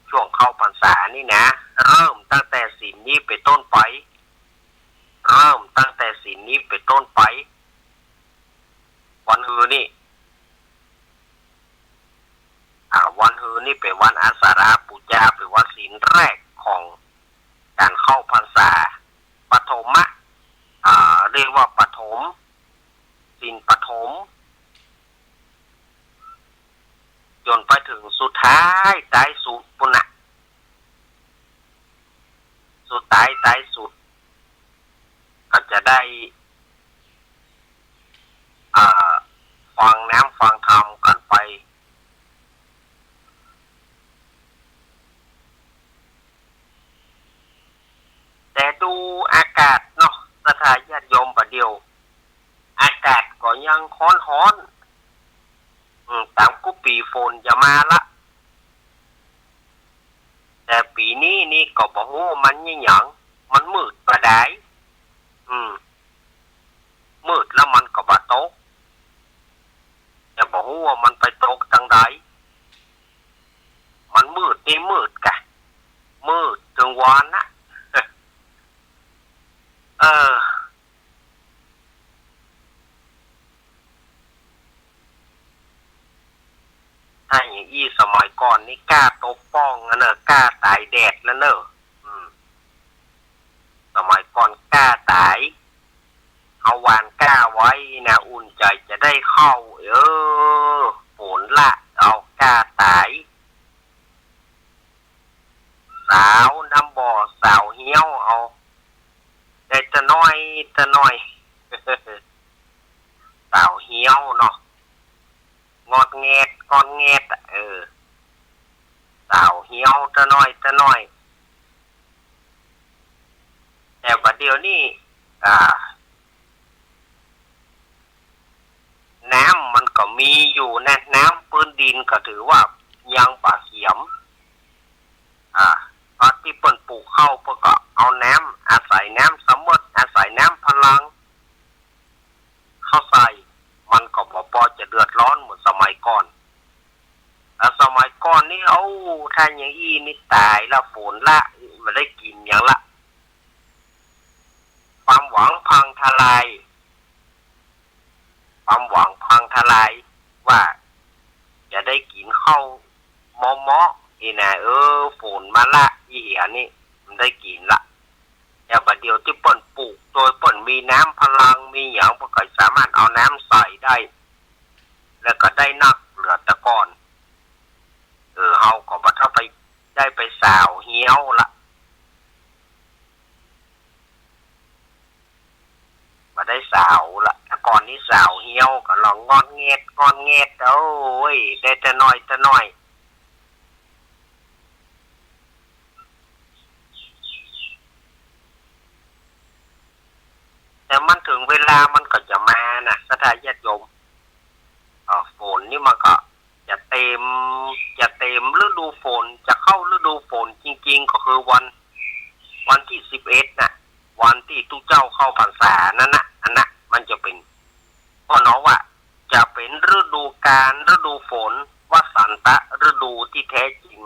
ช่วงเข้าพรรษานี่นะเริ่มตั้งแต่ศีลนี้ไปต้นไปวันฮือนี่วันฮือนี่เป็นวันอาสาฬหบูชาเป็นวันศีลแรกของการเข้าพรรษาปฐมเรียกว่าปฐมศีลปฐม จนไปถึงสุดท้ายท้ายสุดปุ่นน่ะสุดท้ายสุดก็จะได้ฟังน้ำฟังธรรมกันไปแต่ดูอากาศเนาะสถาญาติโยมประเดียวอากาศก็ยังร้อนตามกุปีฝนจะมาละแต่ปีนี้นี่ก็บอกว่ามันยิ่งหยังมันมืดประได้มืดแล้วมันก็บาตกจะบอกว่ามันไปตกทางใดมันมืดนี่มืดกะมืดถึงวานนะถ้าอย่างอี้สมัยก่อนนี่กล้าตกป้องนะเนอะกล้าตายแดดแล้วเนอะสมัยก่อนกล้าตายเอาหวานกล้าไว้นะอุ่นใจจะได้เข้าฝนละเอากล้าตายสาวน้ำบ่อสาวเหี้ยวเอาได้จะน้อยสาวเหี้ยวเนาะงอดแงดสาวเหี้ยวจะน้อยแต่บัดเดี๋ยวนี้น้ำมันก็มีอยู่นะน้ำพื้นดินก็ถือว่ายังปะเขียมตอนที่เปิ้นปลูกข้าวเปิ้นก็เอาน้ำอาศัยน้ำสมุทรอาศัยน้ำพลังเข้าใส่มันก็พอจะเดือดร้อนเหมือนสมัยก่อนสมัยก่อนนี่ถ้าอย่างอี้นี่ตายละฝนละมันได้กินอย่างละความหวังพังทลายว่าจะได้กินข้าวมอนี่นะฝนมาละอีเหี้ยนี่มันได้กินละแต่บัดเดียวที่เปิ้นปลูกโดยเปิ้นมีน้ำพลังมีหยังเปิ้นก็สามารถเอาน้ำใส่ได้แล้วก็ได้นักเหลือแต่ก่อนเฮาก็บ่ถ้าไปได้ไปสาวเหี้ยวละมาได้สาวละแต่ก่อนนี้สาวเหี้ยวก็ลองงอนเงดโอ้ยได้แต่น้อยแต่มันถึงเวลามันก็จะมานะสถาญาติโยมฝนนี่มันก็จะเต็มฤดูฝนจะเข้าฤดูฝนจริงๆก็คือวันที่11น่ะวันที่ทุกเจ้าเข้าพรรษานั่นน่ะอันน่ะมันจะเป็นก็เนาะว่าจะเป็นฤดูกาลฤดูฝนวสันตฤดูที่แท้จริง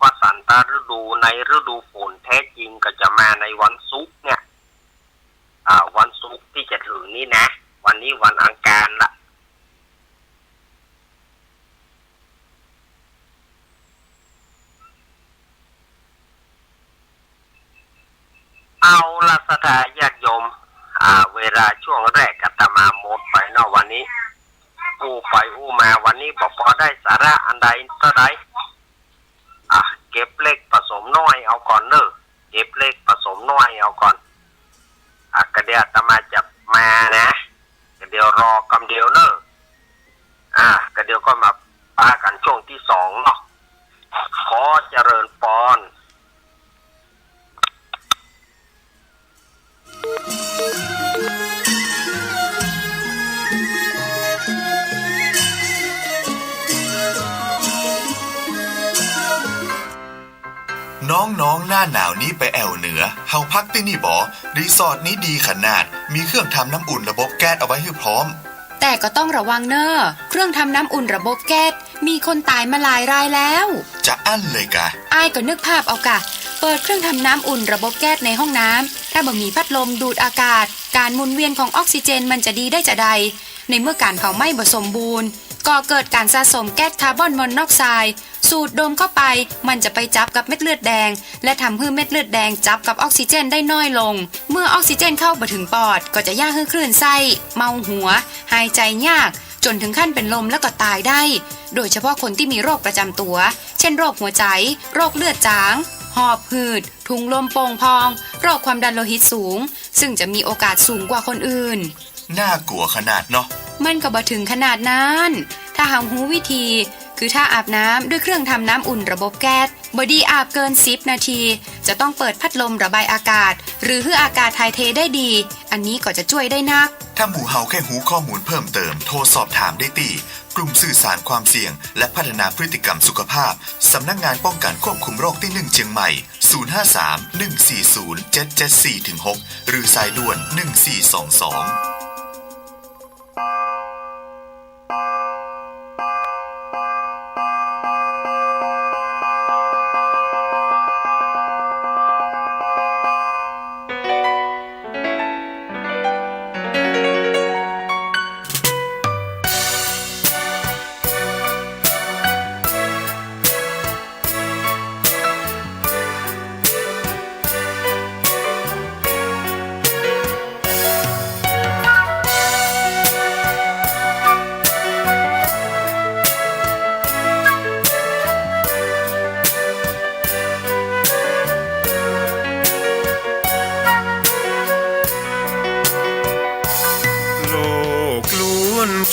วสันตฤดูในฤดูฝนแท้จริงก็จะมาในวันศุกร์เนี่ยวันศุกร์ที่จะถึงนี้นะวันนี้วันอังคารละเอาละสถาญาติโยมเวลาช่วงแรกอาตมาหมดไปเนาะวันนี้ไปมาวันนี้บอกพอได้สาระอันใดเท่าใดเก็บเล็กผสมน้อยเอาก่อนเนอะเก็บเล็กผสมน้อยเอาก่อนกระเดียวอาตมาจะมานะกระเดียวรอกำเดียวเนอะกระเดียวก็มาปากันช่วงที่2เนาะขอเจริญพร น้องๆหน้าหนาวนี้ไปแอวเหนือเฮาพักที่นี่บ่รีสอร์ทนี้ดีขนาดมีเครื่องทำน้ำอุ่นระบบแก๊สเอาไว้ให้พร้อมแต่ก็ต้องระวังเนอะเครื่องทำน้ำอุ่นระบบแก๊สมีคนตายมาหลายรายแล้วจะอั้นเลยกะอ้ายก็นึกภาพเอากะเปิดเครื่องทำน้ำอุ่นระบบแก๊สในห้องน้ำถ้าบ่มีพัดลมดูดอากาศการหมุนเวียนของออกซิเจนมันจะดีได้จะใดในเมื่อการเผาไหม้บ่สมบูรณ์ก่อเกิดการสะสมแก๊สคาร์บอนมอนอกไซด์สูดดมเข้าไปมันจะไปจับกับเม็ดเลือดแดงและทำให้เม็ดเลือดแดงจับกับออกซิเจนได้น้อยลงเมื่อออกซิเจนเข้าบ่ถึงปอดก็จะย่าให้คลื่นไส้เมาหัวหายใจยาก จนถึงขั้นเป็นลมแล้วก็ตายได้โดยเฉพาะคนที่มีโรคประจำตัวเช่นโรคหัวใจโรคเลือดจางหอบหืดถุงลมโป่งพองโรคความดันโลหิตสูงซึ่งจะมีโอกาสสูงกว่าคนอื่นน่ากลัวขนาดเนาะมันก็บ่ถึงขนาดนั้นถ้าหาหูวิธีคือถ้าอาบน้ำด้วยเครื่องทำน้ำอุ่นระบบแก๊สบอดี้อาบเกิน10 นาทีจะต้องเปิดพัดลมระบายอากาศหรือให้อากาศถ่ายเทได้ดีอันนี้ก็จะช่วยได้นักถ้าหมู่เฮาแค่หูข้อมูลเพิ่มเติมโทรสอบถามได้ที่กลุ่มสื่อสารความเสี่ยงและพัฒนาพฤติกรรมสุขภาพสำนักงานป้องกันควบคุมโรคที่1เชียงใหม่053-140-774-6หรือสายด่วน1422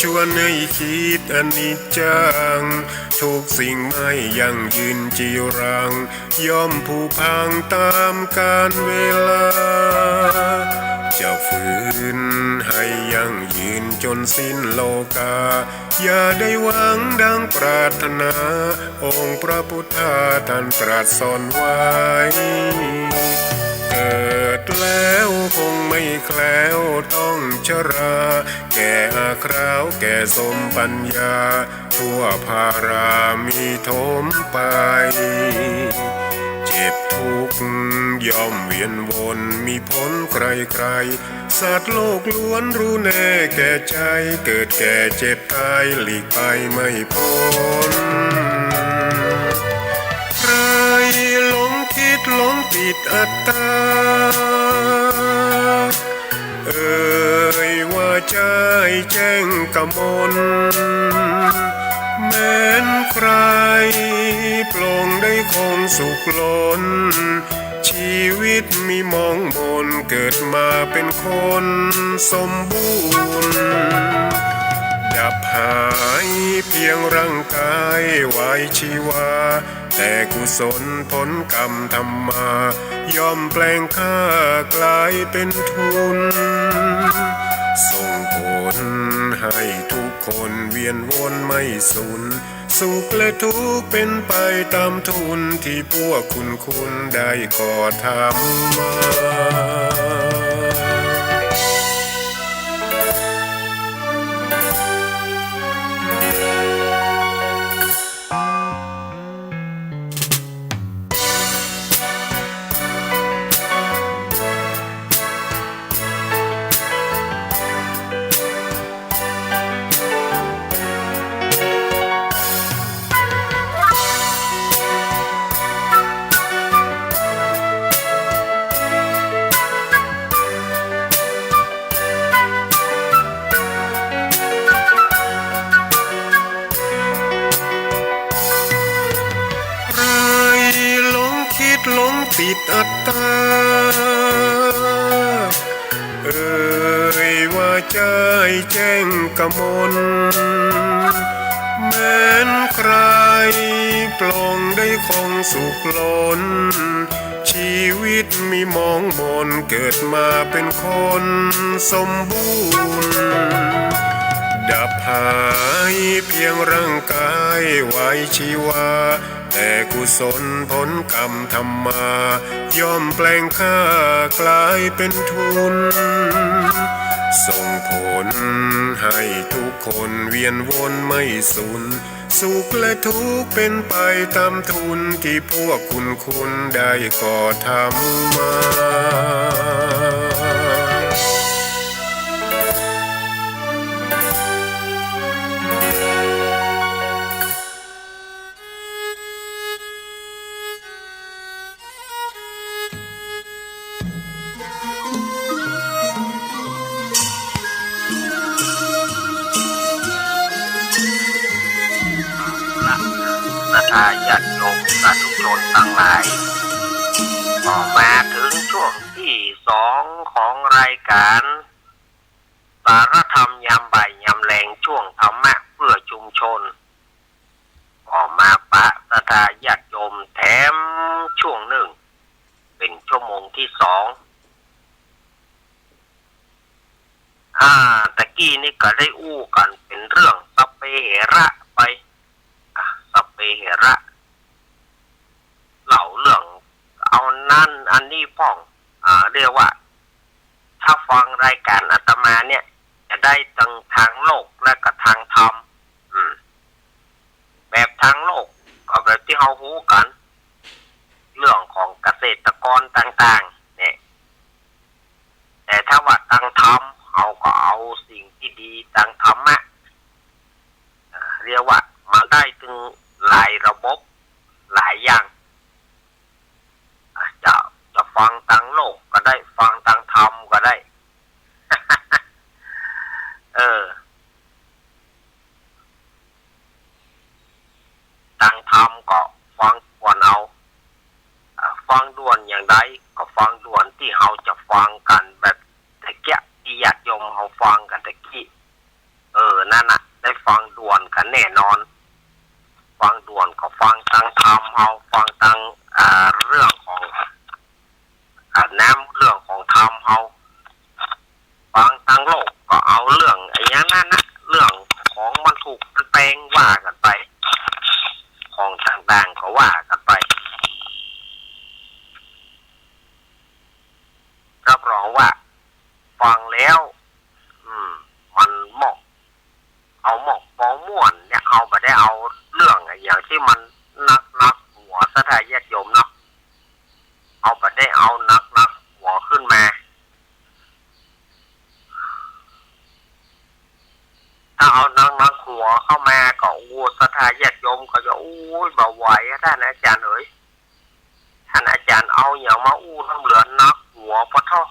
ชวนให้คิดอนิจจังทุกสิ่งไม่ยั่งยืนจีรังย่อมผุพังตามกาลเวลาจะฝืนให้ยั่งยืนจนสิ้นโลกาอย่าได้หวังดังปรารถนาองค์พระพุทธาท่านตรัสสอนไว้เกิดแล้วคงไม่แคล้วต้องชราแก่อาคราวแก่สมปัญญาทั่วภารามีทมไปเจ็บทุกข์ย่อมเวียนวนมีพ้นใครๆสัตว์โลกล้วนรู้แน่แก่ใจเกิดแก่เจ็บตายหลีกไปไม่พ้นใครหลงคิดหลงติดอัตตาว่าใจแจ้งกมลแม้นใครปลงได้คงสุขล้นชีวิตมีมองมนเกิดมาเป็นคนสมบูรณ์ดับหายเพียงร่างกายไว้ชีวาแต่กุศลผลกรรมทำมาย่อมแปลงค่ากลายเป็นทุนส่งผลให้ทุกคนเวียนวนไม่สูญสุขและทุกข์เป็นไปตามทุนที่พวกคุณได้ก่อทำมาหลงติดอัตตาว่าใจแจ้งกมลแม้นใครปลงได้คงสุขล้นชีวิตมีมองมนเกิดมาเป็นคนสมบูรณ์ดับหายเพียงร่างกายไว้ชีวาแต่กุศลผลกรรมทำมาย่อมแปลงค่ากลายเป็นทุนส่งผลให้ทุกคนเวียนวนไม่สูญสุขและทุกข์เป็นไปตามทุนที่พวกคุณได้ก่อทำมา าญาติโยมสาธุชนทั้งหลายก็มาถึงช่วงที่2ของรายการสารธรรมยามบ่ายยามแลงช่วงธรรมะเพื่อชุมชนก็มาปะศรัทธาญาติโยมแถมช่วงหนึ่งเป็นชั่วโมงที่2ตะกี้นี่ก็ได้อู้กันเป็นเรื่องสัพเพเหระไปสัพเพเหระเล่าเรื่องเอานั่นอันนี้พ่องเรียกว่าถ้าฟังรายการอาตมาเนี่ยจะได้ทั้งทางโลกและก็ทางธรรมแบบทางโลกก็แบบที่เรารู้กันเรื่องของเกษตรกรต่างๆเนี่ยแต่ถ้าว่าทางธรรมเราก็เอาสิ่งที่ดีทางธรรมะเรียกว่ามาได้ถึงหลายระบบหลายอย่างจะฟังทางโลกก็ได้ฟังทางธรรมก็ได้ ทางธรรมก็ฟังควรเอาฟังด่วนอย่างใดก็ฟังด่วนที่เราจะฟังกันแบบตะเกียที่ญาติโยมเขาฟังกันตะกี้นั่นน่ะได้ฟังด่วนกันแน่นอนฟังด่วนก็ฟังทางธรรมเราฟังทางเรื่องของน้ำเรื่องของธรรมเราฟังทางโลกก็เอาเรื่องอย่างนั้นนะเรื่องของมันถูกแปลงว่ากันไปของต่างๆก็ว่ากันไปรับรองว่าฟังแล้วมันเหมาะเอาเหมาะมองม่วนเนี่ยเอาไปได้เอาเรื่องอย่างที่มันนักหัวสถาญาติโยมเนาะเอาไปได้เอานักหัวขึ้นมาถ้าเอานักหัวเข้ามาก็โอ้สถาญาติโยมก็จะโอ้ยบ่ไหวท่านอาจารย์เอ๋ยท่านอาจารย์เอาอย่างมาอู้ทั้งเหลือนักหัวปะท่อ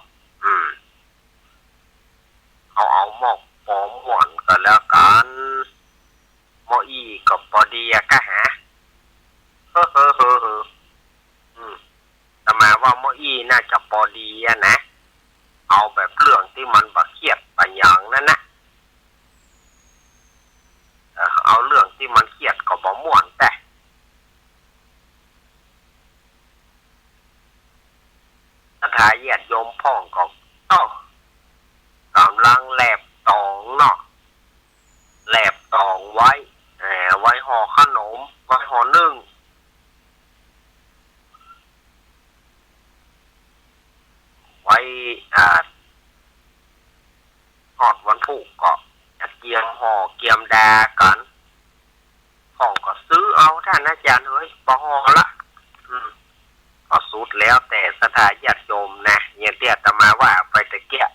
เอาหมอกปอมหวานกันแล้วกันหมออีกับปอดีก็หาแต่มาว่าหมออีน่าจะปอดีนะเอาแบบเรื่องที่มันบะเครียดบะหยังนั่นนะเอาเรื่องที่มันเครียดก็บ่ม่วนแต่ถ้าญาติโยมพ่องก็กำลังแลบตองเนาะแลบตองไว้ห่อขนมไว้ห่อนึ่งไว้ทอดวันพุกก็จะเกียมห่อเกียมดากันของก็ซื้อเอาท่านอาจารย์เฮ้ยบ่ห่อละก็สุดแล้วแต่สถาญาติโยมนะอย่างที่อาตมาว่าไปตะเกีย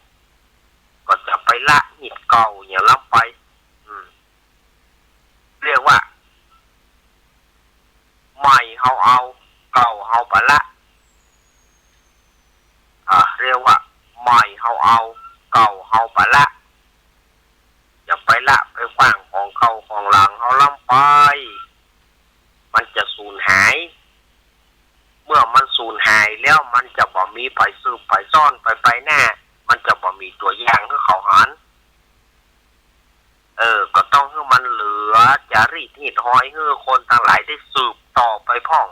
ก็จะไปละหิดเก่าอย่างล้ำไปเรียกว่าใหม่เฮาเอาเก่าเฮาไปละเรียกว่าใหม่เฮาเอาเก่าเฮาไปละอย่าไปละไปฟังของเก่าของหลังเฮาล้ำไปมันจะสูญหายเมื่อมันสูญหายแล้วมันจะบ่มีไปสืบไปซ่อนไปหน้ามันจะบ่มีตัวอย่างให้เขาหันก็ต้องให้มันเหลือจารีตหิดห้อยให้คนต่างหลายได้สืบต่อไปพ่อง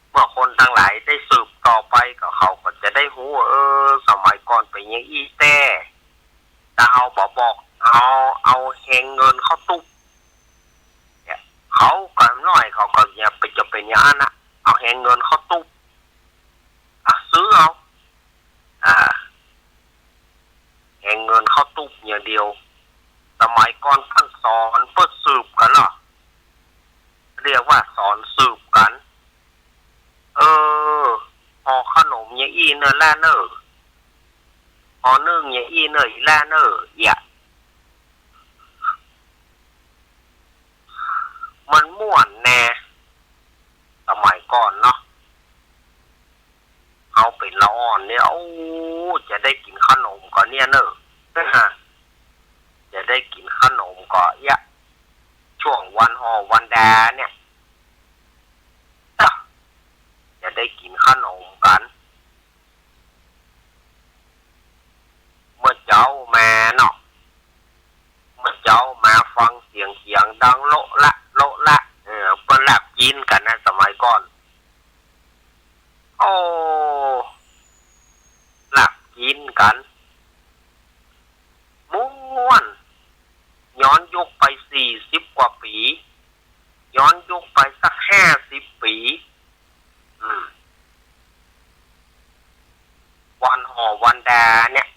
เมื่อคนต่างหลายได้สืบต่อไปก็เขาก็จะได้รู้สมัยก่อนเป็นอย่างอีแต่เอาบอกเอาแหงเงินเข้าตุ๊บเขาก็น้อยเขาก็อย่าไปจะเป็นอย่างนั้นนะเอาแหงเงินเข้าตุ๊บซื้อเอาแหงเงินเข้าตุ๊บอย่างเดียวสมัยก่อนท่านสอนเพื่อสืบกันเนาะเรียกว่าสอนสืบกันห่อขนมอย่างอีเนอล่าเนอห่อนึ่งอย่างอีเนอล่าเนออย่ามันม่วนแน่สมัยก่อนเนาะเอาเป็นละอ่อนเนี่ยจะได้กินขนมก่อนเนี่ยเนอะจะได้กินขนมก่อนยะ วันห่อวันแดเนี่ยจะได้กินขนมกันเมื่อเจ้ามาเนาะเมื่อเจ้ามาฟังเสียงดังโละละเปิ้นหลับกินกันนะสมัยก่อนโอ้หลับกินกันม้วนย้อนยุคไป40 กว่าปีย้อนยุคไปสัก50 ปีวันห่อวันแดเนี่ย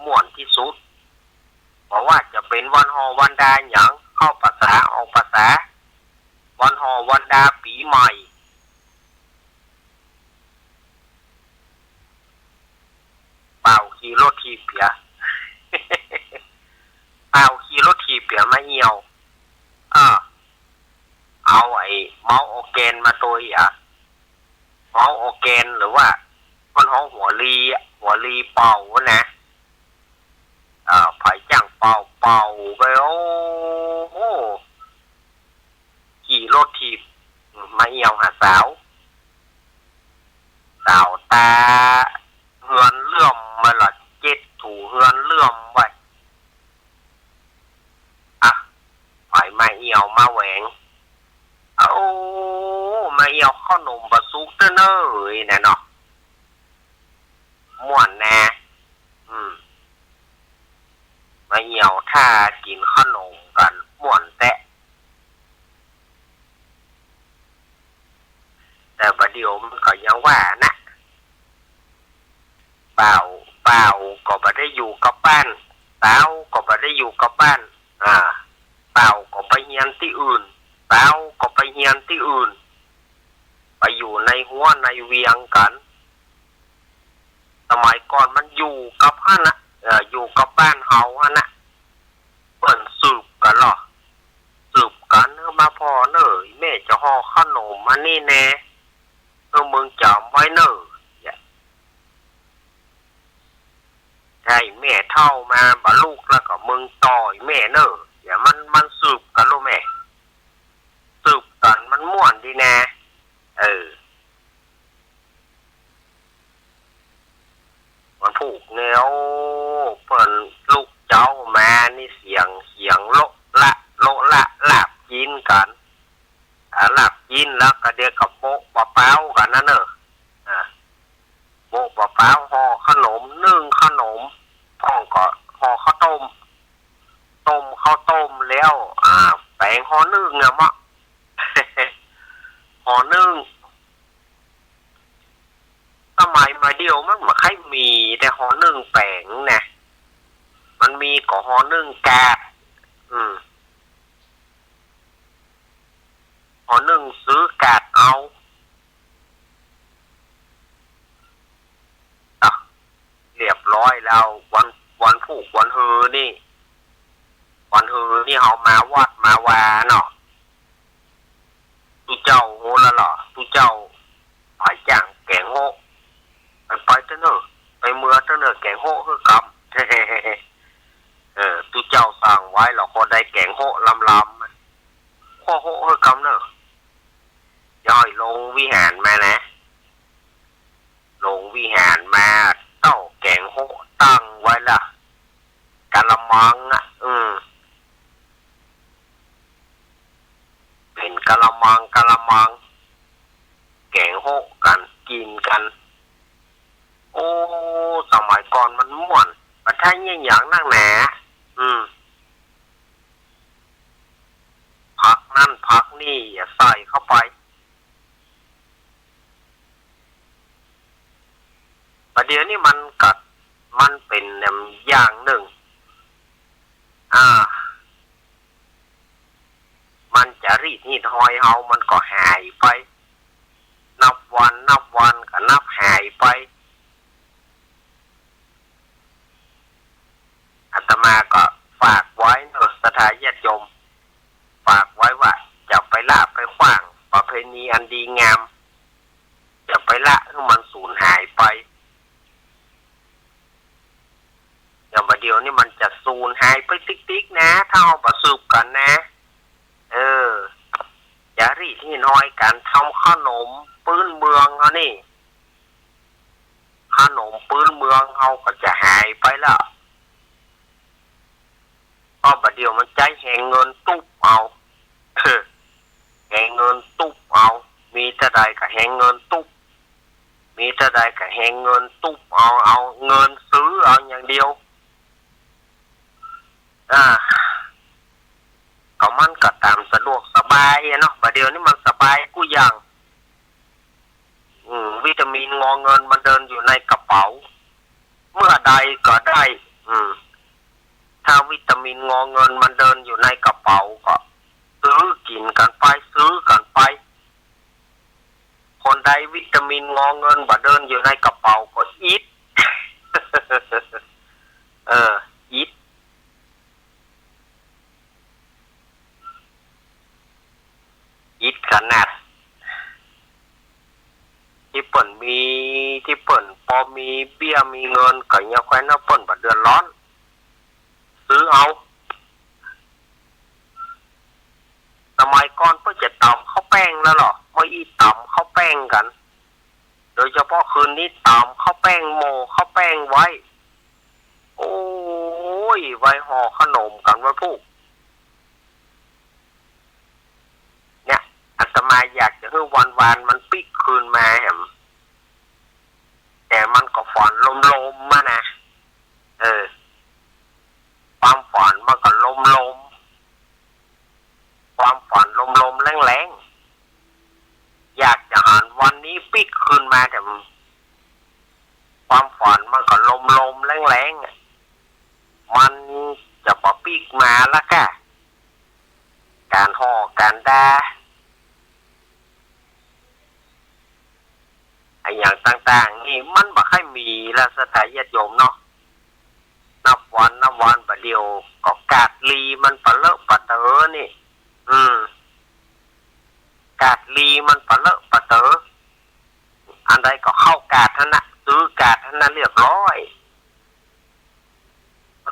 ม่วนที่สุดเพราะว่าจะเป็นวันห่อวันแดอย่างเข้าภาษาออกภาษาวันห่อวันแดปีใหม่เป่าขี่รถทีเปีย เป่าขี่รถทีเปียมาเหี่ยวเอาไอ้เมาส์ออร์แกนมาตัวเมาส์ออร์แกนหรือว่ามันห้องหัวลีเป่านะไผ่จ้างเป่าไปโอ้ขี่รถทีบมาเหี่ยวหาสาวตาเฮือนเลื่อมมาละเจ็ดถูเฮือนเลื่อมไว้ไผ่มาเหี่ยวมาแหวงมาเหี่ยวข้าวหนมบะซุกเต้อเนยนะเนาะม่วนแน่มาเหี่ยวถ้ากินขนมกันม่วนแต่ประเดี๋ยวมันก็ยังว่านะเปล่าก็ไม่ได้อยู่กับบ้านเปล่าก็ไม่ได้อยู่กับบ้านเปล่าก็ไปเฮียนที่อื่นเปล่าก็ไปเฮียนที่อื่นไปอยู่ในหัวในเวียงกันสมัยก่อนมันอยู่กับฮะนะอยู่กับบ้านเฮาฮะนะเปิ่นสืบกันหรอสืบกันมาพอเนอแม่จะห่อขนมอันนี้แน่มึงจำไว้เนอใช่แม่เท่ามาบะลูกแล้วก็มึงต่อยแม่เนออย่ามันสืบกันรู้แม่สืบกันมันม่วนดีแน่มันผูกเงี้ยวเปิ่นลูกเจ้ามานี่เสียงโละละลาบกินกันลาบกินแล้วก็เดี๋ยวกับโบ๊ะปะเป้ากันนั่นเนอะโบ๊ะปะเป้าห่อขนมนึ่งขนมพ่องก็ห่อข้าวต้มข้าวต้มแล้วแป้งห่อนึ่งอะมะ ห่อนึ่งสมัยมาเดียวมันไม่ค่อยมีแต่ห่อนึ่งแป้งนะมันมีก็ห่อนึ่งแกะห่อนึ่งซื้อกาดเอาเรียบร้อยแล้ววันผูกวันฮือนี่เฮามาวัดมาวาเนาะตุเจ้าโหละหรอตุเจ้าไปจ้างแกงโหไปเต้นเนอไปเมื่อเต้นเนอแกงโหคือกำตุเจ้าสั่งไว้หรอคนได้แกงโหลำข้อโหคือกำเนอย่อยลงวิหารมานะลงวิหารมาเต้าแกงโหตั้งไว้ละกะละมังเป็นกะละมังแกงโหกันกินกันโอ้สมัยก่อนมันม่วนประเทศยิ่งอย่างนั่งแหนพักนั่นพักนี่อย่าใส่เข้าไปประเดี๋ยวนี้มันเป็นอย่างหนึ่งมันจะรีดหีดหอยเฮามันก็หายไปนับวันก็นับหายไปอาตมาก็ฝากไว้สถานญาติโยมฝากไว้ว่าจะไปละไปขว้างประเพณีอันดีงามจะไปละให้มันสูญหายไปอย่างประเดี๋ยวนี้มันจะสูญหายไปติ๊กๆนะถ้าเอาประสืบกันนะ น้อยการทำขนมพื้นเมืองเขานี่ขนมพื้นเมืองเขาก็จะหายไปแล้วเพราะบัดเดียวมันใจแห่งเงินตุ๊บเอาแห่งเงินตุ๊บเอามีเท่าใดก็แห่งเงินตุ๊บมีเท่าใดก็แห่งเงินตุ๊บเอาเงินซื้อเอาอย่างเดียวก็มันก็ตามสะดวกสบายเนาะบัดเดียวนี้มันสบายกูอย่างวิตามินงอเงินมันเดินอยู่ในกระเป๋าเมื่อใดก็ได้ถ้าวิตามินงอเงินมันเดินอยู่ในกระเป๋าก็ซื้อกินกันไปซื้อกันไปคนใดวิตามินงอเงินบ่เดินอยู่ในกระเป๋าก็อิดอิดขนาดที่เปิ่นพอมีเบี้ยมีเงินก็ยังแคว้นเอาเปิ่นบ่เดือดร้อนซื้อเอาสมัยก่อนเพิ่นจะตำข้าวแป้งแล้วหรอเมื่ออีตำข้าวแป้งกันโดยเฉพาะคืนนี้ตำข้าวแป้งโมข้าวแป้งไว้โอ้ยไว้ห่อขนมกันไว้พวกเนี่ยอาตมาอยากจะให้วันมันปิกคืนมาแหมแต่มันก็ฝันลมๆมานะความฝันมันก็ลมความฝันลมแรงๆอยากจะหันวันนี้ปิกคืนมาแต่ความฝันมันก็ลมแรงๆมันจะพอปิกมาแล้วก็การห่อการด่าไอ้อย่างต่างๆนี่มันบ่ค่อยมีแล้วสถานญาติโยมเนาะนับวันบัดเดียวก็กาดลีมันปะเลอะปะเต๋อนี่กาดลีมันปะเลอะปะเต๋ออันใดก็เข้ากาดท่านนะซื้อกาดท่านนะเรียบร้อย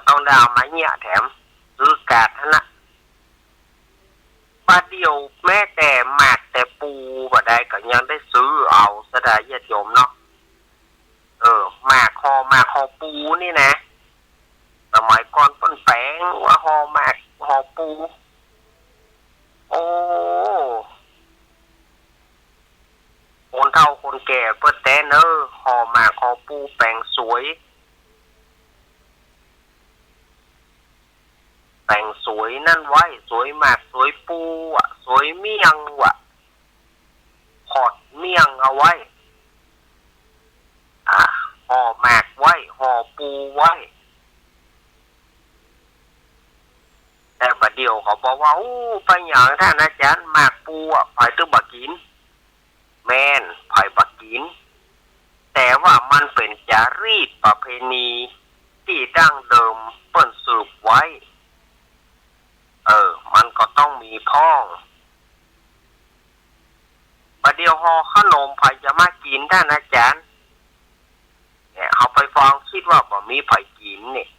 ต้องดาวไม้เนี่ยแถมซื้อกาดท่านนะบัดเดียวแม้แต่หมากแต่ปูบ่ได้ก็ยังได้ซื้อเอาสถานญาติโยมเนาะหมากคอปูนี่นะสมัยก่อนเปิ้นแปลงว่าหอหมากหอปูโอ้คนเฒ่าคนแก่เปิ้นแต่หอหมากหอปูแปลงสวยนั่นไว้สวยหมากสวยปูสวยเมี่ยงขอดเมี่ยงเอาไว้ห่อหมากไว้ห่อปูไว้แต่บัดเดียวเขาบอกว่าไปอย่างท่านอาจารย์หมากปูไผ่ตึกบักกินแม่นไผ่บักกินแต่ว่ามันเป็นจารีตประเพณีที่ดั้งเดิมเปิ้นสืบไว้มันก็ต้องมีพ้องบัดเดียวห่อขนมไผ่จะมากินท่านอาจารย์เนี่ยเขาไปฟังคิดว่าบ่มีไผ่กินเนี่ย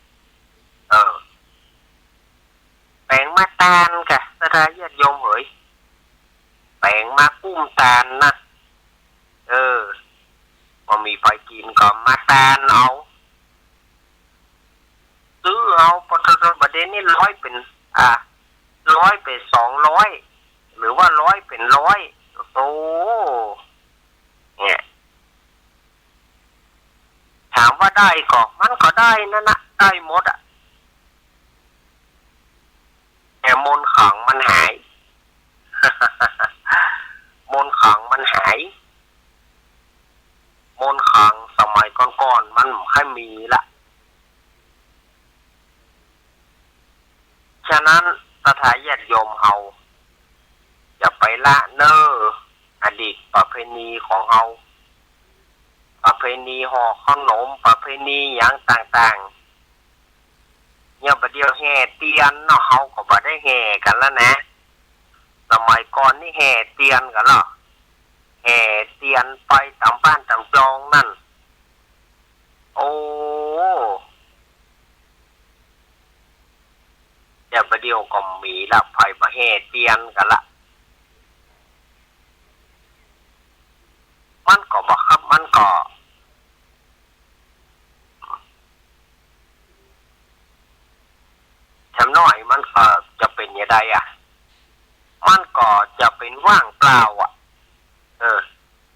แปลงมาตาลกะสถานญาติโยมเอ๋ยแปลงมากุ้มตาลนะบ่มีไผ่กินก็มาตาลเอาซื้อเอาประเด็นนี้100เป็น100เป็น200หรือว่า100เป็น100โอ้เนี่ยถามว่าได้ก็มันก็ได้นั่นนะได้หมดแต่มนต์ขลังมันหาย มนต์ขลังมันหายมนต์ขลังสมัยก่อนๆมันไม่ค่อยมีละฉะนั้นสถานญาติโยมเฮาอย่าไปละอดีตประเพณีของเฮาประเพณีห่อขนมประเพณีอย่างต่างๆเนี่ยบัดเดียวแห่เตียนเนาะเฮาก็บ่ได้แห่กันแล้วนะสมัยก่อนนี่แห่เตียนกันเหรอแห่เตียนไปตามบ้านตามจองนั่นโอ้เดี๋ยวบัดเดียวก็มีละไผบ่แห่เตียนกันละ อย่างใดมันก็จะเป็นว่างเปล่า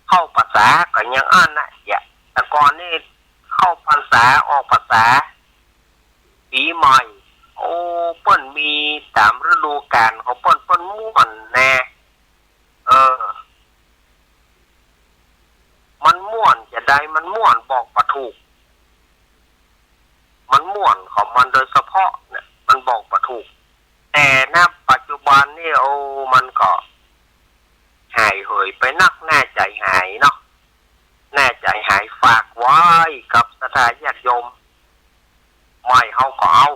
เข้าภาษาก็ยังอ่านนะแต่ก่อนนี่เข้าพรรษาออกภาษาปีใหม่โอ้เปิ้นมีตามฤดูกาลของเปิ้นม่วนแน่มันม่วนจะได้มันม่วนบอกบ่ถูกมันม่วนของมันโดยเฉพาะเนี่ยมันบอกบ่ถูกแต่ณปัจจุบันนี่โอ้มันก็หายเหยไปนักแน่ใจหายเนาะแน่ใจหายฝากไว้กับศรัทธาญาติโยมไม่เฮาก็เอา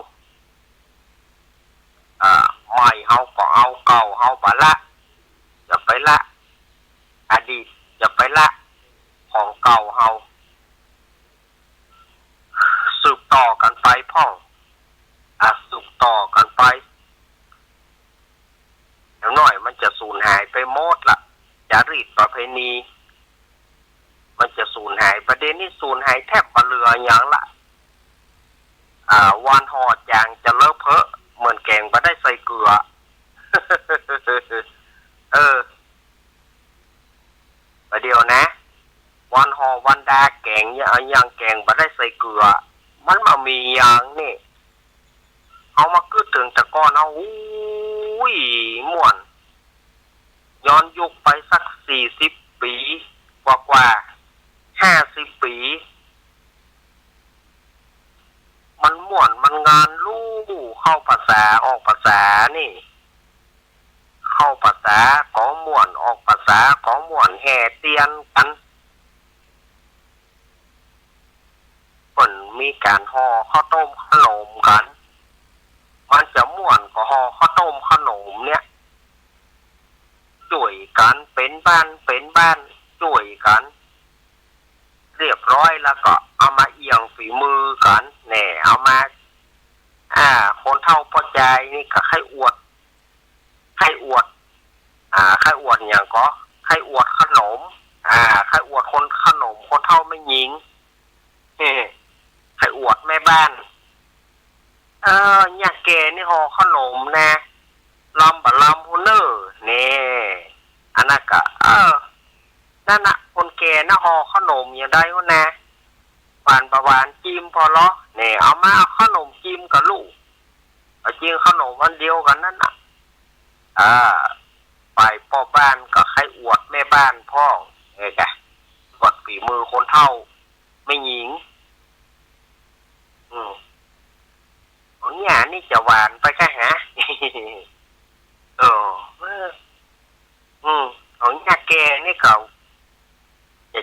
ไม่เฮาก็เอาเก่าเฮาบ่ละอย่าไปละอดีตอย่าไปละของเก่าเฮาสืบต่อกันไปพ่องสืบต่อกันไปอย่างน้อยมันจะสูญหายไปหมดละจารีตประเพณีมันจะสูญหายประเด็นนี้สูญหายแทบบ่เหลืออย่างละวันห่อจางจะเลอะเพอะเหมือนแกงบ่ได้ใส่เกลือ ประเดี๋ยวนะวันห่อวันดาแกงอย่างแกงบ่ได้ใส่เกลือมันมามีอย่างนี่เอามาคือถึงตะกอนเอาอุ้ยม่วนย้อนยุคไปสัก40 ปีกว่า50 ปีมันม่วนมันงานลู่เข้าภาษาออกภาษานี่เข้าภาษาของม่วนออกภาษาของม่วนแห่เตียนกันเพิ่นมีการห่อข้าวต้มขนมกันมันจะม่วนก็ห่อข้าวต้มขนมเนี่ยช่วยกันเป็นบ้านช่วยกันเรียบร้อยแล้วก็เอามาเอียงฝีมือกันแหน่เอามาคนเฒ่าพ่อใจนี่ก็ให้อวดให้อวดอย่างก็ให้อวดขนมให้อวดคนขนมคนเฒ่าไม่หญิงให้อวดแม่บ้านเนี่ยแกนี่ห่อขนมนะลำบะลำฮูเนอร์นี่อันนั้นก็นั่นน่ะคนแก่น่ะห่อขนมอย่างได้วะนะหวานประหวานจิ้มพอล้อเนี่ยเอามาขนมจิ้มกับลูกจริงขนมวันเดียวกันนั่นน่ะไปพ่อบ้านก็ให้อวดแม่บ้านพ่อแกอวดฝีมือคนเฒ่าไม่หญิงของหยานี่จะหวานไปแค่ฮะของหยาแกนี่เขาจะ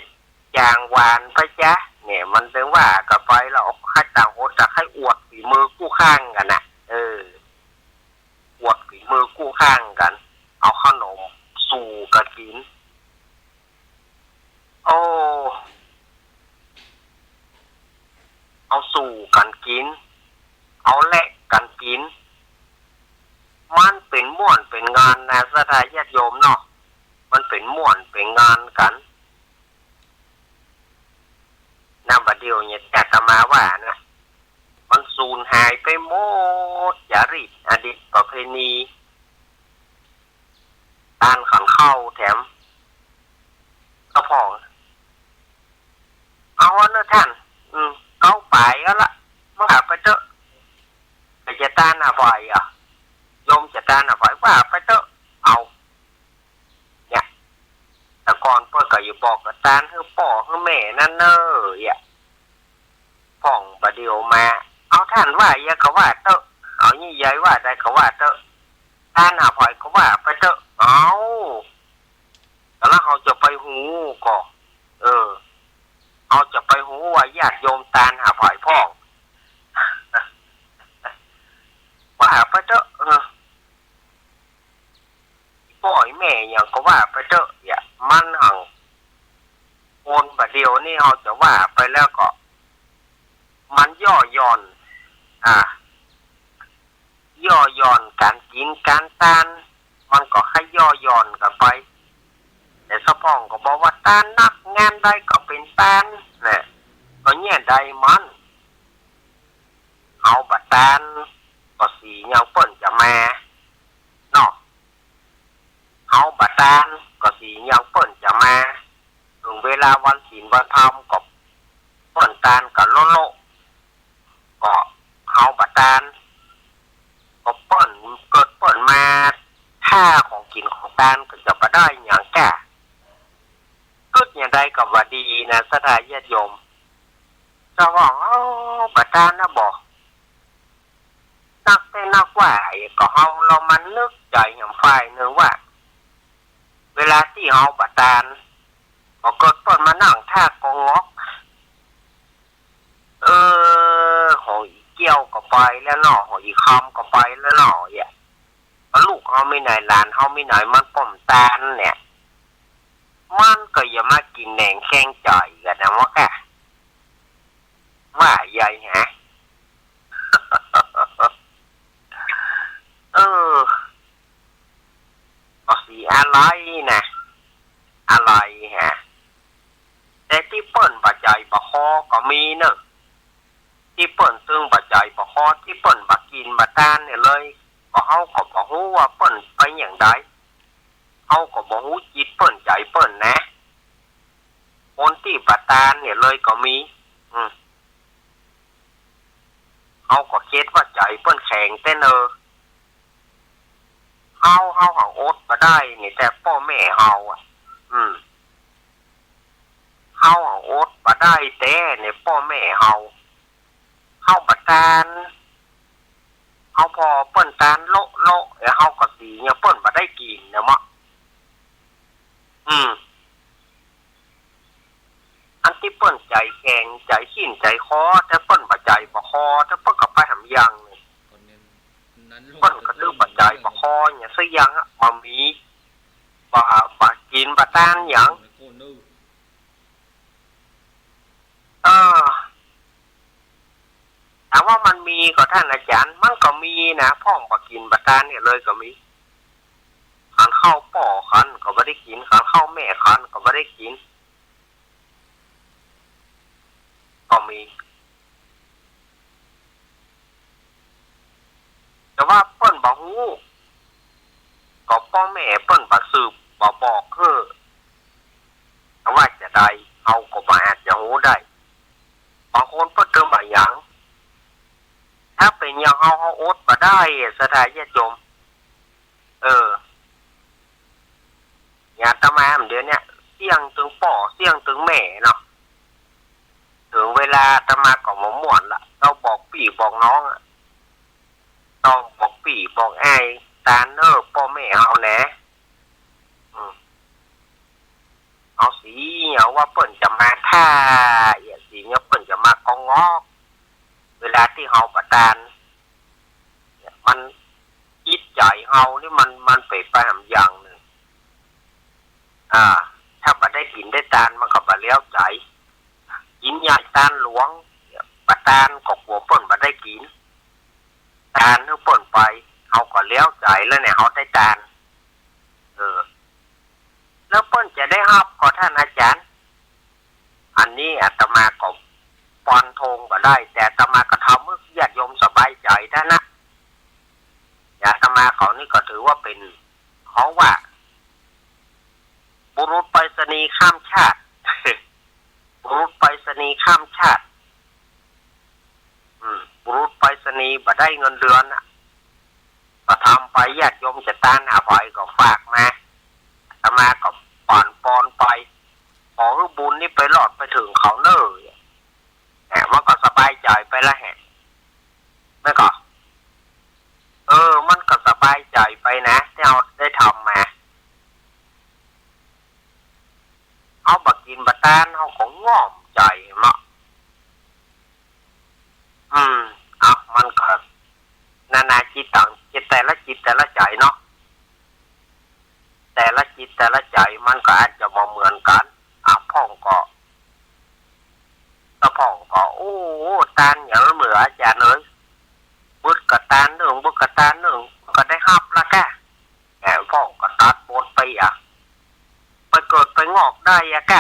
จางหวานไปจ้ะเนี่ยมันเป็นว่ากับไปเราให้ต่างคนจะให้อวดฝีมือคู่ข้างกันนะอวดฝีมือคู่ข้างกันเอาขนมสู่กันกินเอาสู่กันกินเอาแลกกันกินมันเป็นม่วนเป็นงานนะศรัทธาญาติโยมเนาะมันเป็นม่วนเป็นงานกันนำบัดเดียวเนี่ยอาตมาว่านะมันสูญหายไปหมดจารีตอดีตประเพณีการขันเข้าแถมก็พอเอาเนอะท่านเก้าไปก็ละเมื่อไปเจอจะต้านอะไรโยมจะต้านอะไรว่าไปเจอเอาเนี่ยแต่ก่อนเพื่อก็อยู่บอกกับต้านให้พ่อให้แม่นั่นเนอะพ่องประเดี๋ยวมาเอาท่านว่าอย่าเขาว่าเตอะเอานี่ย้ายว่าได้เขาว่าเตอะต้านอะไรเขาว่าไปเจอเอาแล้วเขาจะไปหูก็เอาจะไปหูว่าญาติโยมต้านอะไรพ่องว่าไปเถอะพ่อยแม่อย่างก็ว่าไปเถอะมันหังโอนประเดี๋ยวนี่เขาจะว่าไปแล้วก็มันย่อย่อนการกินการทานมันก็ให้ย่อย่อนกันไปแต่สะพองก็บอกว่าทานนักงานใดก็เป็นทานเนี่ยก็แง่ใดมันเอาบัตรทานก็สีเงาเปิ้นจะมา ลาวันศีลวันธรรมก็เปิ้นตานกับโลโลก็เฮาบัดตานก็เปิ้นเกิดเปิ้นมาท่าของกินของตานก็จะบ่ได้หยังแก่กึดอย่างใดก็ว่าดีนะสถาญาติโยมจะว่าบัดตานนะบอกนักแต่นักว่าก็เฮาเรามันนึกใจอย่างฝ่ายนึงว่าเวลาที่เฮาบัดตานก็เกิดเปิ้นมานั่งท่ากองงอกหอยเกี่ยวก็ไปแล้วเนาะหอยคำก็ไปแล้วเนาะเนี่ยลูกเฮาไม่ไหนหลานเฮาไม่ไหนมันป้อมตานเนี่ยมันก็อย่ามากินแหนงแข้งจ่อยกันนะว่าแกว่าใหญ่ฮะ ก็สีอะไรนะอะไรฮะแต่ที่เปิ้นบาดใจบาคอก็มีเนอะที่เปิ้นตึงบาดใจบาคอที่เปิ้นบากินบาตานเนี่ยเลยก็เฮาก็บ่ฮู้ว่าเปิ้นไปอย่างใดเฮาก็บ่ฮู้จิตเปิ้นใจเปิ้นนะคนที่บาตานเนี่ยเลยก็มีเฮาก็คิดว่าใจเปิ้นแข็งแต่เนอเฮาหังอดบ่ได้นี่แต่พ่อแม่เฮาอ่ะเฮาหังอดบ่ได้แต่เนี่ยพ่อแม่เฮาบ่ตานเฮาพอเปิ้นตานโละแล้วเฮาก็สิเนี่ยเปิ้นบ่ได้กินนะมะอันที่เปิ้นใจแข็งใจขี้นใจคอแต่เปิ้นบ่ใจบ่คอแต่เปิ้นก็ไปหำยังเปิ้นก็ดื้อบ่ใจบ่คอเนี่ยซะยังอ่ะบ่มีบ่กินบ่ตานหยังถามว่ามันมีก็ท่านอาจารย์มันก็มีนะพ่องบ่กินบ่ตานเนี่ยเลยก็มีขันเข้าป่อขันก็บ่ได้กินขันเข้าแม่ขันก็บ่ได้กินก็มีแต่ว่าเปิ้นบ่ฮู้ก็พ่อแม่เปิ้นบ่สืบบ่บอกว่าจะได้เฮาก็บ่อาจจะฮู้ได้บางคนเปิ้นเติมบ่หยังถ้าเป็นอย่างเฮาอดบ่ได้สถาญาติโยมอย่าตะมามเดี๋ยวเนี้ยเสี่ยงถึงป่อเสี่ยงถึงแม่เนาะถึงเวลาตะมาก็บ่ม่วนละต้องบอกพี่บอกน้องต้องบอกพี่บอกอ้ายตาเน้อพ่อแม่เฮาแหละเอาสิเนี่ยว่าเปิ้นจะมาท่าอย่างสิเนี่ยเปิ้นจะมากองงอกเวลาที่เฮาประทานมันจิตใจเฮานี่มันไปหำอย่างนึงถ้าบ่ได้กินได้ทานมันก็บ่แล้วใจกินใหญ่ทานหลวงประทานก็กลัวเปิ้นบ่ได้กินทานเฮาเปิ้นไปเฮาก็แล้วใจแล้วเนี่ยเฮาได้ทานแล้วเปิ้นจะได้รับก็ท่านอาจารย์อันนี้อาตมาก็ปอนทงบ่ได้แต่อาตมาก็ทำให้ญาติโยมสบายใจท่านนะอาตมาเขานี่ก็ถือว่าเป็นเขาว่าบุรุษไปรษณีย์ข้ามชาติ บุรุษไปรษณีย์ข้ามชาติบุรุษไปรษณีย์บ่ได้เงินเดือนน่ะก็ทำไปญาติโยมจะต้านหาไว้ก็ฝากมาอาตมาก็ปอนไปขอให้บุญนี่ไปหลอดไปถึงเขาเนอมันก็สบายใจไปละแหะไม่ก็มันก็สบายใจไปนะที่เราได้ทำมาเอาบักกินบักตานเอาของง่อมใจมั้งมันก็นานาจิตต่างจิตแต่ละใจเนาะแต่ละจิตแต่ละใจมันก็อาจจะบ่เหมือนกันพ่องก็โอ้ตานอย่างเหมืออาจารย์เลยบุตรกับตานหนึ่งก็ได้ฮับละแกพ่องก็ตัดบทไปไปเกิดไปงอกได้แก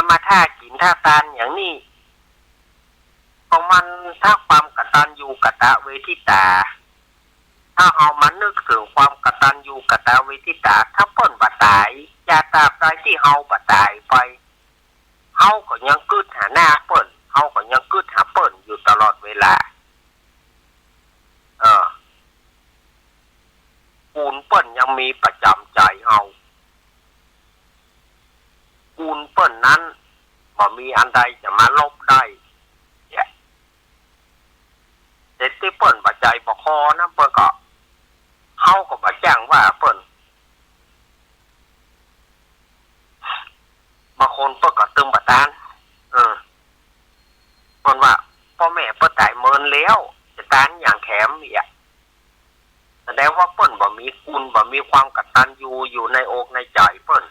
มาท่ากินท่าตานอย่างนี้ของมันถ้าความกตัญญูกตเวทิตาถ้าเอามันนึกถึงความกตัญญูกตเวทิตาถ้าเปิ้นบ่ตาย อย่าตราบใดที่เฮาบ่ตายไปเฮาก็ยังกึดหาหน้าเปิ้นเฮาก็ยังกึดหาเปิ้นอยู่ตลอดเวลาปูนเปิ้นยังมีประจำใจเฮาปูนเปิ้นนั้นบ่มีอันใดจะมาลบได้เด็ดที่เปิ้นบ่ใจบ่คอนะเปิ้นก็เฮาก็บ่จ้างว่าเปิ้นบางคนเปิ้นก็ตึมบ่ตานเปิ้นว่าพ่อแม่เปิ้นตายเมินแล้วจะตานอย่างแขมอีกแสดงว่าเปิ้นบ่มีคุณบ่มีความกตัญญูอยู่ในอกในใจเปิ้น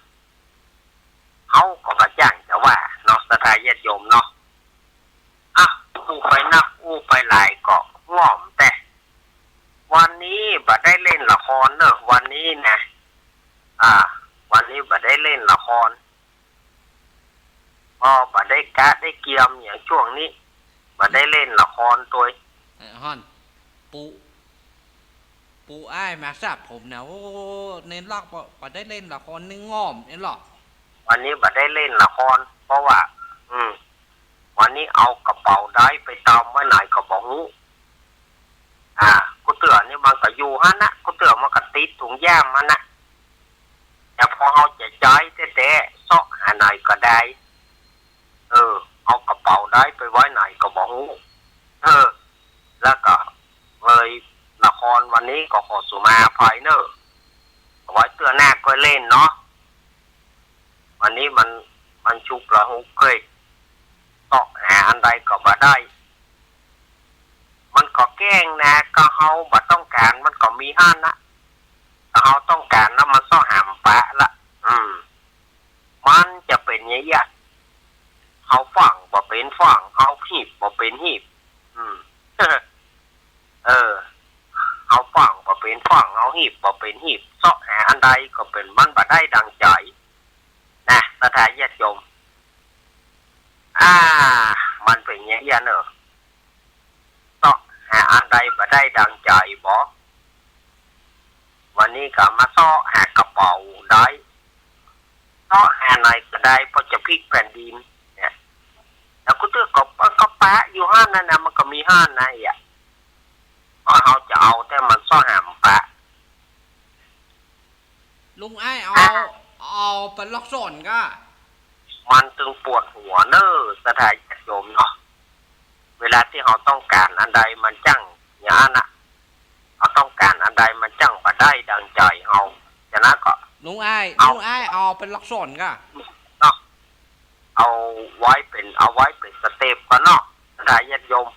เฮาก็บ่จ้างจะว่าเนาะศรัทธาญาติโยมเนาะอู้ไปนักอู้ไปหลายก็ง่อมแต่วันนี้บ่ได้เล่นละครเนอะวันนี้นะวันนี้บ่ได้เล่นละครบ่ได้กะได้เกียมอย่างช่วงนี้บ่ได้เล่นละครตัวฮอนปูอ้ายมาทราบผมนะโอ้เน้นลอกบ่ได้เล่นละครนึงง่อมเน้นหรอกวันนี้บ่ได้เล่นละครเพราะว่าวันนี้เอากระเป๋าได้ไปตามไว้ไหนก็บ่ฮู้กูเตือนนี่มันก็อยู่หั่นนะกูเตือนมันก็ติดถุงย่ามมันนะแต่พอเฮาจะจ่ายแท้ๆซอกหาไหนก็ได้เอากระเป๋าได้ไปไว้ไหนก็บ่ฮู้แล้วก็เลยละครวันนี้ก็ขอสุมาภัยเนอะไว้เตือนหน้าก็เล่นเนาะวันนี้มันชุกละฮู้เคยต้องหาอันใดก็บ่ได้มันก็แกล้งนะก็เฮาบ่ต้องการมันก็มีหั่นนะถ้าเฮาต้องการแล้วมันซ้อหามปะละมันจะเป็นอย่างเงี้ยเฮาฟังบ่เป็นฟังเฮาหีบบ่เป็นหีบเฮาฟังบ่เป็นฟังเฮาหีบบ่เป็นหีบซ้อหาอันใดก็เป็นมันบ่ได้ดังใจนะศรัทธาญาติโยมมันเป็นอย่างเงี้ยเนอะซ้อหาอันใดบ่ได้ดังใจบ่วันนี้ก็มาซ้อหากระเป๋าได้ซ้อหาไหนก็ได้เพราะจะพลิกแผ่นดินเนี่ยแล้วกูเตือนก็ปะอยู่ห้านนั่นนะมันก็มีห้านนะเขาจะเอาแต่มันซ้อหามปะลุงไอ้เอาไปล็อกส่วนก็มันตึงปวดหัวเนอะสถานโยมเนาะเวลาที่เขาต้องการอันใดมันจังอย่างนั้นนะเขาต้องการอันใดมันจังบ่ได้ดังใจเขาฉะนั้นก็ลุงไอ้เอาไปล็อกส่วนก็เนาะเอาไว้เป็นสเต็ปก็เนาะสถานญาติโยม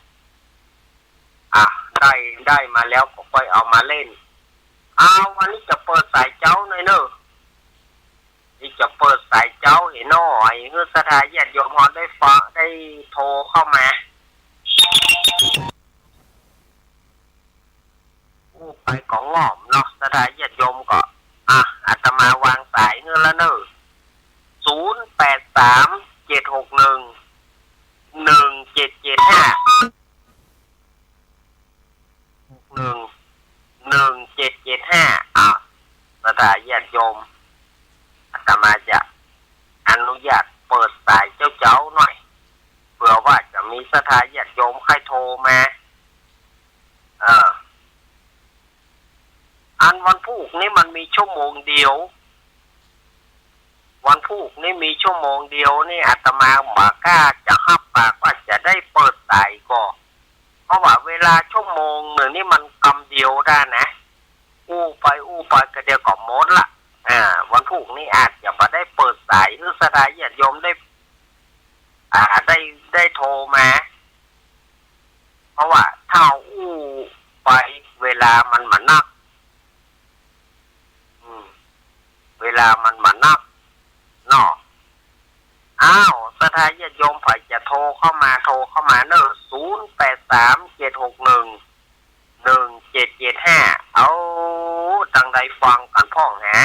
ได้มาแล้วก็ค่อยเอามาเล่นวันนี้จะเปิดสายเจ้าหน่อยเนอะนี่จะเปิดสายเจ้าเห็นน้อยเพื่อสถานญาติโยมฮอได้ฟังได้โทรเข้ามาไปของง่อมเนาะสถานญาติโยมก็อาตมาวางสายเงินละเนอะ0837611775 1775สถานญาติโยมอาตมาจะอนุญาตเปิดสายเจ้าหน่อยเผื่อว่าจะมีสถานญาติโยมใครโทรมาอันวันพุธนี้มันมีชั่วโมงเดียววันพุธนี้มีชั่วโมงเดียวนี่อาตมาบ่กล้าจะหับปากว่าจะได้เปิดสายก็เพราะว่าเวลาชั่วโมงหนึ่งนี่มันกำเดียวได้นะอู้ไปก็เดียวก็หมดละวันพุธนี้อาจจะบ่ได้เปิดสายหรือสถานญาติโยมได้โทรมาเพราะว่าถ้าอู้ไปเวลามันมานักเวลามันมานักเนาะสถานญาติโยมฝ่ายจะโทรเข้ามาเนอะ0837611775เอาดังใดฟังกันพ่องฮะ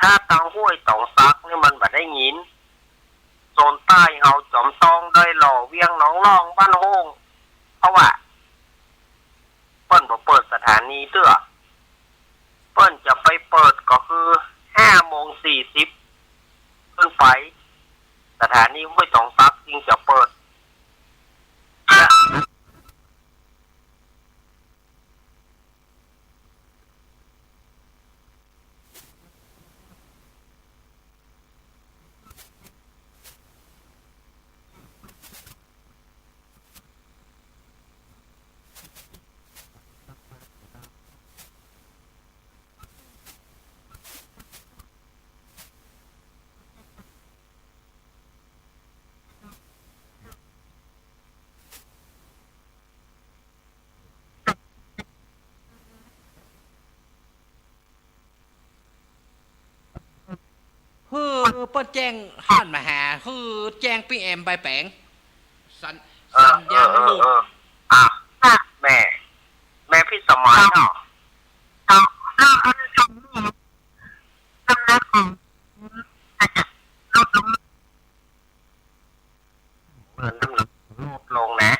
ถ้าตังห้วยตองซักนี่มันบ่ได้ยินโซนใต้เฮาจอมตองได้หล่อเวียงหนองล่องบ้านโฮงเพราะว่าเปิ้นบ่เปิดสถานีเตื้อเปิ้นจะไป นีห้วยตองซักจึงจะเปิดและคือเปิ้นแจ้งหันมาหาคือแจ้งพี่แอมใบแปลงสัญญาณมันหลุด อ่ะแม่พี่สมัยเนาะน้ำหนักลดลงนะ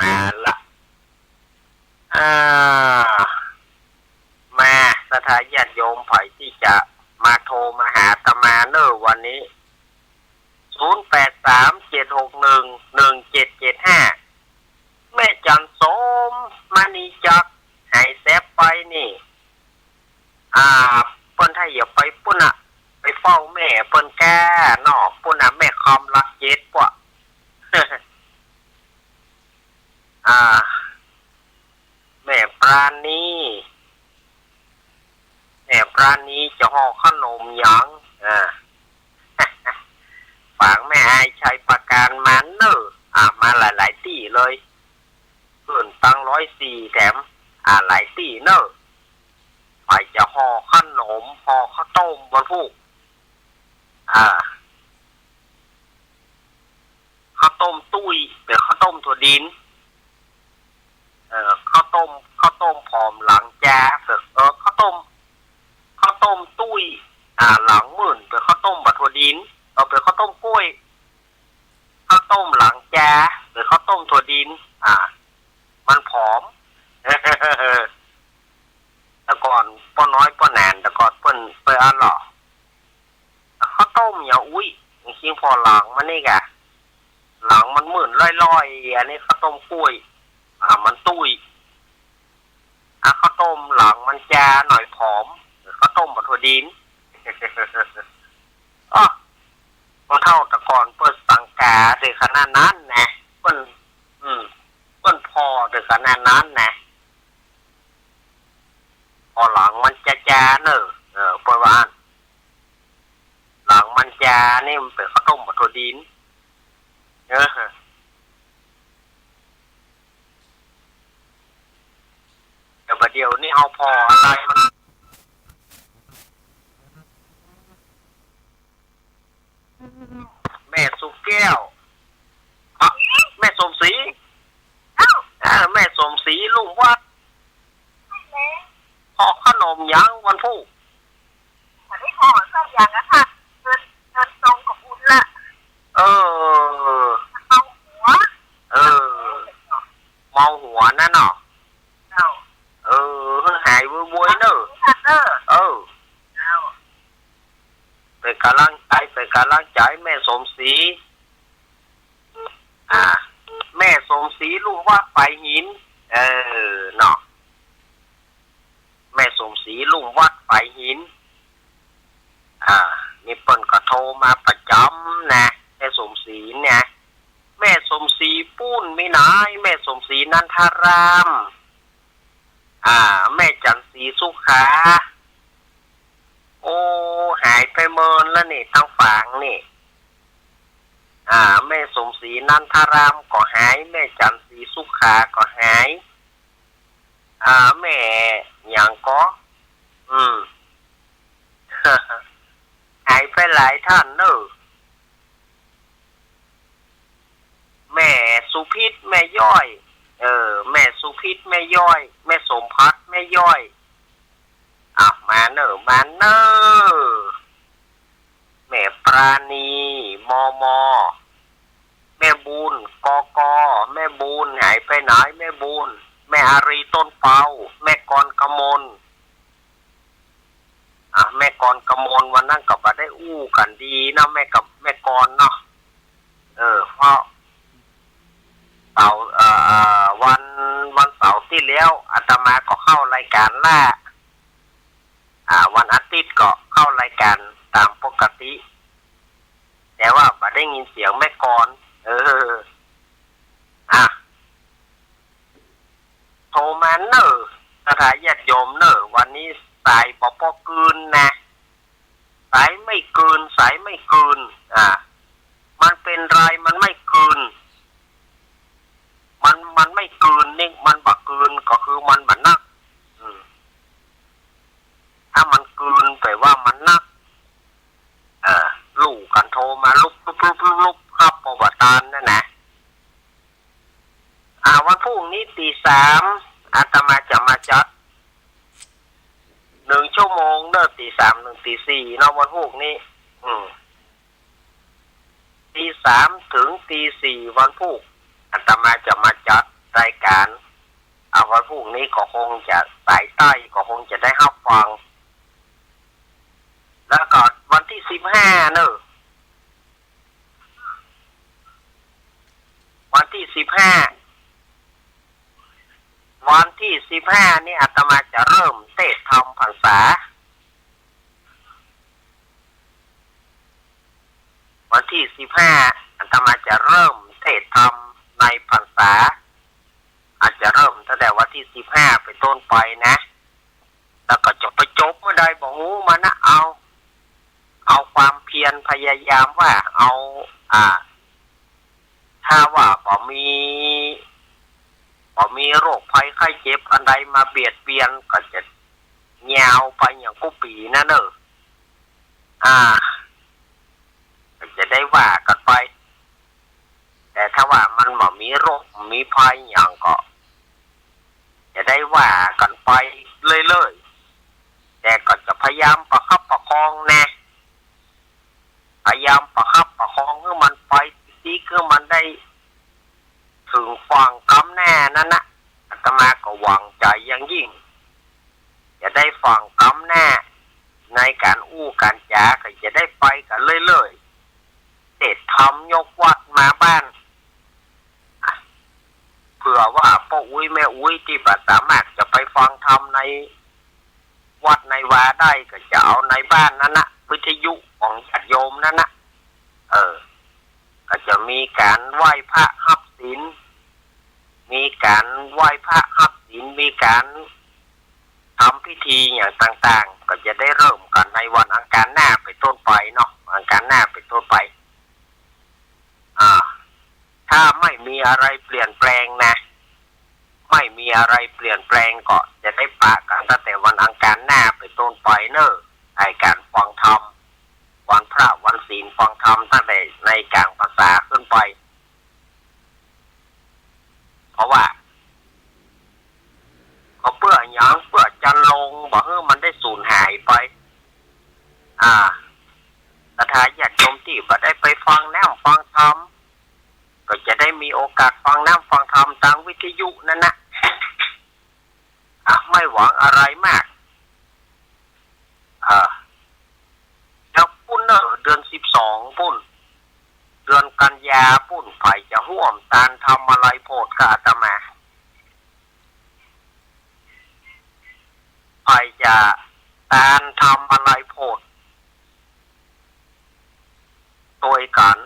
มาละมาสถาญาติโยมไผ่ที่จะมาโทรมาหาตมาเนอวันนี้0837611775แม่จันสมมานีจักให้แซบไปนี่เปิ้นถ้าอย่าไปปุ่นไปเฝ้าแม่เปิ้นแก่นอกปุ่นแม่คำรักเจ็ดป่ะ แม่ปราณีจะห่อขนมหยังฝากแม่ไอชัยประการมันเนอมาหลายตีเลยเพิ่นตั้ง104แถมหลายตีเนอไปจะห่อขนมห่อข้าวต้มวันพุกข้าวต้มตุ้ยเป็นข้าวต้มถั่วดินข้าวต้มผอมหลังแจ๊ข้าวต้มตุ้ยหลังหมื่นเป็นข้าวต้มบัตรถั่วดินเป็นข้าวต้มกล้วยข้าวต้มหลังแจ๊เป็นข้าวต้มถั่วดินมันผอม แต่ก่อนป้อน้อยป้อแนนแต่ก่อนเปิ้นไปหล่อข้าวต้มอย่าอุ้ยจริงๆพอหลังมันนี่แกหลังมันหมื่นล่อยๆอันนี้ข้าวต้มกล้วยมันตุ้ยข้าวต้มหลังมันจาหน่อยผอมข้าวต้มบัตรถั่วดินมันเท่าแต่ก่อนเปิ้นสังกาถึงขนาดนั้นนะเปิ้นพอถึงขนาดนั้นนะพอหลังมันจาเนอะเปิ้นว่าหลังมันจานี่มันเป็นข้าวต้มบัตรถั่วดินแต่ประเดี๋ยวนี่เอาพออะไรมันแม่สุแก้วแม่สมศรีแม่สมศรีลุงวัดห่อขนมยังวันพุธวันนี้ห่อสักอย่างนะคะเงินตรงกับบุญละเมาหัวเมาหัวนั่นเนาะหายวุ้ยเนอะเป็นกำลังใจแม่สมศรีแม่สมศรีลุงวัดไปหินเนาะแม่สมศรีลุงวัดไปหินมีเปิ้นก็โทรมาประจำนะแม่สมศรีเนี่ยแม่สมศรีปุ้นไม่นายแม่สมศรีนันทารามแม่จันทร์ศรีสุขาโอ้หายไปเมินแล้วนี่ทางฝั่งนี่แม่สมศรีนันทารามก็หายแม่จันทร์ศรีสุขาก็หายแม่อย่างก็ หลายท่านเนอะแม่สุพิษแม่ย่อยแม่สุพิษแม่ย่อยแม่สมพัฒน์แม่ย่อยมาเนอะมาเนอะแม่ปราณีมอมอแม่บุญกอกอแม่บุญหายไปไหนแม่บุญแม่อารีต้นเปาแม่กรกมลแม่กรกมลวันนั้นก็บ่ได้อู้กันดีนะแม่กับแม่กรเนาะเพราะเสาร์วันเสาร์ที่แล้วอาตมาก็เข้ารายการล่าวันอาทิตย์ก็เข้ารายการตามปกติแต่ว่าบ่ได้ยินเสียงแม่กรโทรมาเนอะสถานญาติโยมเนอะวันนี้สายปปกืนนะสายไม่กืนสายไม่กืนมันเป็นไรมันไม่กืนมันไม่กืนนี่มันบักกืนก็คือมันบักนักถ้ามันกืนแปลว่ามันนักลูกกันโทรมาลุกครับประวัติการนั่นนะวันพรุ่งนี้ตี 3อาตมาจะมาจัด1 ชั่วโมงเนอะตี 3 ถึงตี 4เนาะวันพรุ่งนี้ตี 3 ถึงตี 4วันพรุ่งอาตมาจะมาจัดรายการวันพรุ่งนี้ก็คงจะสายใต้ก็คงจะได้รับฟังแล้วก็วันที่15เนอะวันที่15นี่อาตมาจะเริ่มเทศน์ธรรมพรรษาวันที่15อาตมาจะเริ่มเทศน์ธรรมในพรรษาอาจจะเริ่มตั้งแต่วันที่15ไปต้นไปนะแล้วก็จะไปจบเมื่อใดบอกหูมานะเอาความเพียรพยายามว่าเอาถ้าว่าบ่มีโรคภัยไข้เจ็บอันใดมาเบียดเบียนก็จะยาวไปอย่างกุปีนะเนอะจะได้ว่ากันไปแต่ถ้าว่ามันบ่มีโรคมีภัยอย่างก็จะได้ว่ากันไปเรื่อยๆแต่ก็จะพยายามประคับประคองแน่พยายามประคับประคองให้มันไปที่คือมันได้ถึงฝั่งกำแน่นั่นนะอาตมาก็หวังใจอย่างยิ่งจะได้ฝั่งกำแน่ในการอู้การจาก็จะได้ไปกันเรื่อยๆเทศน์ธรรมยกวัดมาบ้านเผื่อว่าพ่ออุ้ยแม่อุ้ยที่สามารถจะไปฟังธรรมในวัดในวาได้ก็จะเอาในบ้านนั้นนะวิทยุของญาติโยมนั่นนะก็จะมีการไหว้พระหับศีลมีการไหว้พระหับศีลมีการทำพิธีอย่างต่างๆก็จะได้เริ่มกันในวันอังคารหน้าไปต้นไปเนาะอังคารหน้าไปต้นไปถ้าไม่มีอะไรเปลี่ยนแปลงนะไม่มีอะไรเปลี่ยนแปลงก็จะได้ปะกันตั้งแต่วันอังคารหน้าไปต้นไปเนอะให้การฟังธรรมวันพระวันศีลฟังธรรมตั้งแต่ในกลางภาษาขึ้นไปเพราะว่าเขาเพื่อหยังเพื่อจันลงบอกให้มันได้สูญหายไปสถานญาติโยมที่บ่ได้ไปฟังแนวฟังธรรมก็จะได้มีโอกาสฟังน้ำฟังธรรมทางวิทยุนั่นนะไม่หวังอะไรมากแล้วปุ้นเนอะเดือน12ปุ้นเดือนกันยาปุ้นไผ่จะห่วมตานทำอะไรโพดกับอาตมาไผ่จะตานทำอะไรโพดโดยกัน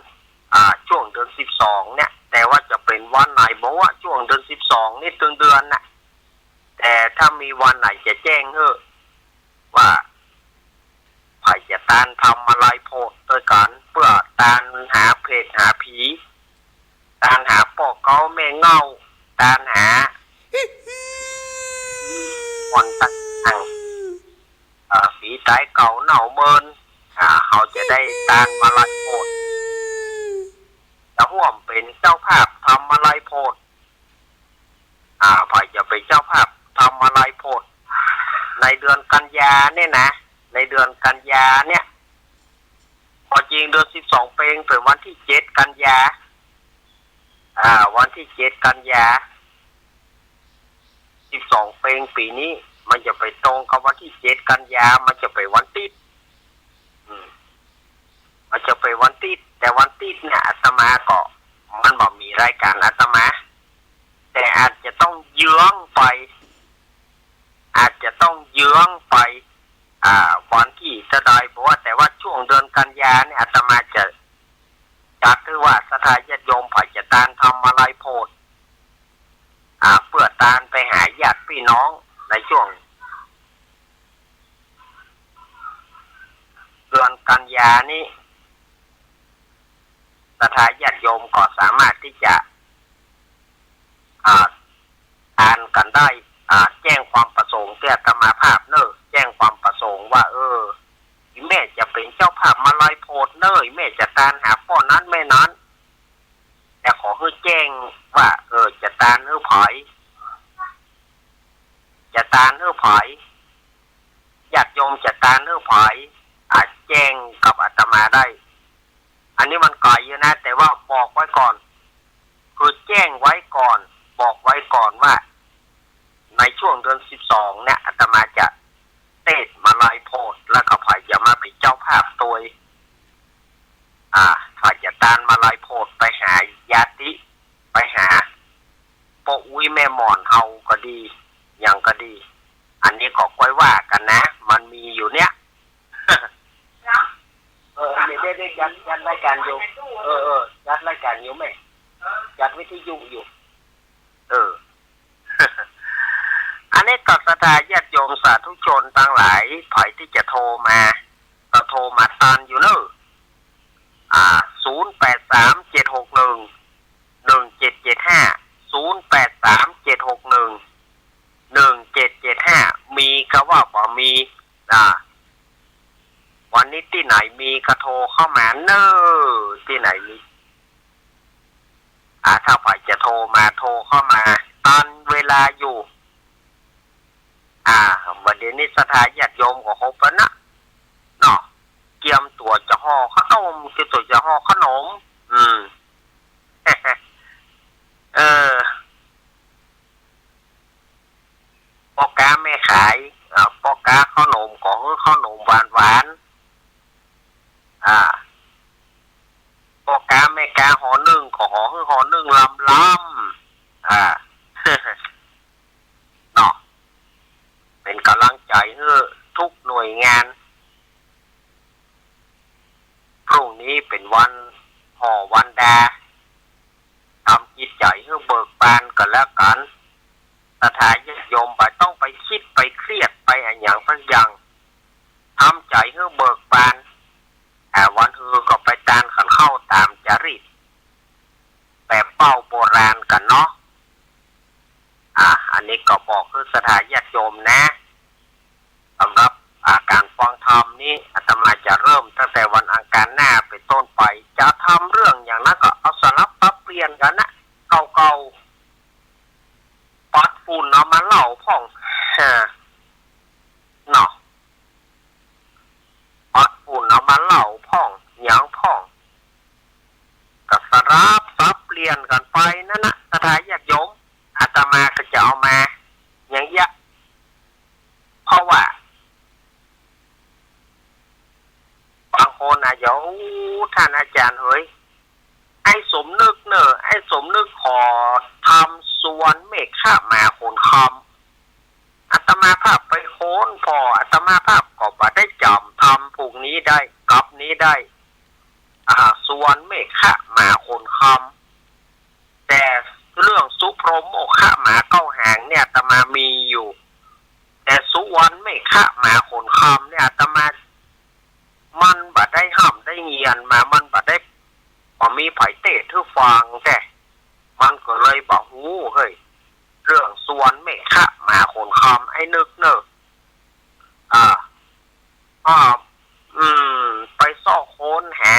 ช่วงเดือน12เนี่ยแต่ว่าจะเป็นวันไหนบอกว่าช่วงเดือน12นี่ตึงเดือนน่ะแต่ถ้ามีวันไหนจะแจ้งว่าใครจะตานทำอะไรโพดด้วยกันเพื่อตานหาเพศหาผีตานหาปอกเก้าแม่เง่าตานหาวันต่างผีตายเก่าเน่าเมินเขาจะได้ าเนี่ยพอจริงเดือน12เป็นวันที่7กันยาวันที่7กันยา12ปีนี้มันจะไปตรงกับวันที่7กันยามันจะไปวันติดมันจะไปวันติดแต่วันติดเนี่ยอาตมาก็มันบอกมีรายการอาตมาแต่อาจจะต้องเยื้องไปวันที่จะได้เพราะว่าแต่ว่าช่วงเดือนกันยาเนี่ยอาตมาจะจัดคือว่าสถานญาติโยมฝ่ายจะตานทำอะไรโพดเพื่อตานไปหาญาติพี่น้องในช่วงเดือนกันยานี้สถานญาติโยมก็สามารถที่จะอ่านกันได้แจ้งความประสงค์เพื่อธรรมาภาพเนอะแจ้งความประสงค์ว่าแม่จะเป็นเจ้าภาพมาลายโพดเนยแม่จะตานหาพ่อนั้นแม่นั้นแต่ขอให้แจ้งว่าจะตานเฮือผอยจะตานเฮือผอยญาติโยมจะตานเฮือผอยแจ้งกับอาตมาได้อันนี้มันไกลอยู่นะแต่ว่าบอกไว้ก่อนคือแจ้งไว้ก่อนบอกไว้ก่อนว่าในช่วงเดือน12เนี่ยอาตมาจะเทศมาลายโพดแล้วก็ฝ่ายจะมาเป็นเจ้าภาพตัวฝ่ายจะตานมาลายโพดไปหาญาติไปหาโปะอุ้ยแม่หมอนเฮาก็ดีอย่างก็ดีอันนี้ก็ค่อยว่ากันนะมันมีอยู่เนี่ยได้ยัดรายการอยู่ยัดรายการอยู่ไหมยัดวิทยุอยู่อันนี้ก็สถานญาติโยมสาธุชนทั้งหลายถอยที่จะโทรมาก็โทรมาตานอยู่เนอะ0837611775มีก็ว่าบ่มีวันนี้ที่ไหนมีก็โทรเข้ามาเนอะที่ไหนมีถ้าฝ่ายจะโทรมาโทรเข้ามาตอนเวลาอยู่วันเดี๋ยวนี้สถานญาติโยมก็ครบแล้วนะเนาะเตรียมตัวจะห่อขนมจะห่อขนมพ่อค้าแม่ขายพ่อค้าขนมก็คือขนมหวานพ่อค้าแม่ค้าห่อนึ่งก็ห่อนึ่งลำเนาะเป็นกำลังใจให้ทุกหน่วยงานพรุ่งนี้เป็นวันห่อวันดาทำจิตใจให้เบิกบานกันแล้วกันสถานญาติโยมไปต้องไปคิดไปเครียดไปอย่างสักอย่างทำใจให้เบิกบานวันก็ไปตานขันเข้าตามจริตแบบเป้าโบราณกันเนาะอันนี้ก็บอกคือสถานญาติโยมนะสำหรับการฟังธรรมนี้อาตมาจะเริ่มตั้งแต่วันอังคารหน้าเป็นต้นไปจะทำเรื่องอย่างนั้นก็เอาสลับปรับเปลี่ยนกันนะเก่าๆปัดฝุ่นเอามาเล่าพ่องเนาะปัดฝุ่นเอามาเล่าพ่องหยังพ่องก็สลับปรับเปลี่ยนกันไปนั่นนะสถานญาติโยมอาตมาก็จะเอามาอย่างเงี้ยเพราะว่าบางคนเดี๋ยวท่านอาจารย์เฮ้ยไอ้สมนึกเนอะไอ้สมนึกขอทำสวนเมฆข้ามาโคนคำอาตมาภาพไปโคนพออาตมาภาพก็บ่ได้จำทำพวกนี้ได้กับนี้ได้สวนเมฆข้ามาโคนคำแต่เรื่องสุพรหมโมฆะหมาเก้าหางเนี่ยอาตมามีอยู่แต่สุวรรณเมฆะหมาโคนคำเนี่ยอาตมามันบัดได้ห้ามได้เงียนมามันบัดได้มีไผเตะทื่อฟังแต่มันก็เลยบอกหูเฮ้ยเรื่องสวนเมฆะหมาโคนคำไอ้นึกเนอะไปซ่อโคนหา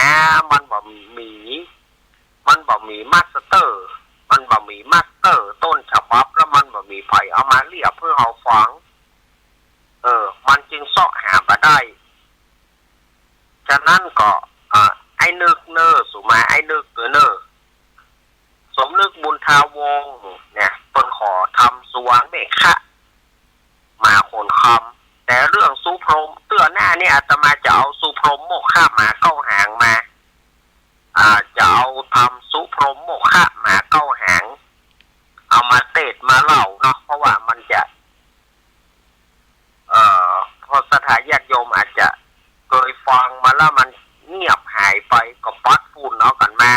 มันบ่มีมาสเตอร์มันบ่มีมาสเตอร์ต้นฉบับแล้วมันบ่มีไผเอามาเรียบเพื่อเอาฟังมันจึงซ่อหามาได้ ฉะนั้นก็ไอ้นึกเนอสุมาไอ้นึกตัวเนอสมนึกบุญทาวงศ์เนี่ยเปิ้นขอทำสวนเมฆะมาโคนคำแต่เรื่องสุพรหมเตื้อหน้านี่อาตมาจะเอาสุพรหมโมฆะมาเข้าหางมาจะเอาทำสุพรหมโมฆะมาเข้าหางเอามาเทศมาเล่าเนาะเพราะว่ามันจะพอสถาญาติโยมอาจจะเคยฟังมาแล้วมันเงียบหายไปก็ปัดฝุ่นเนาะกันมา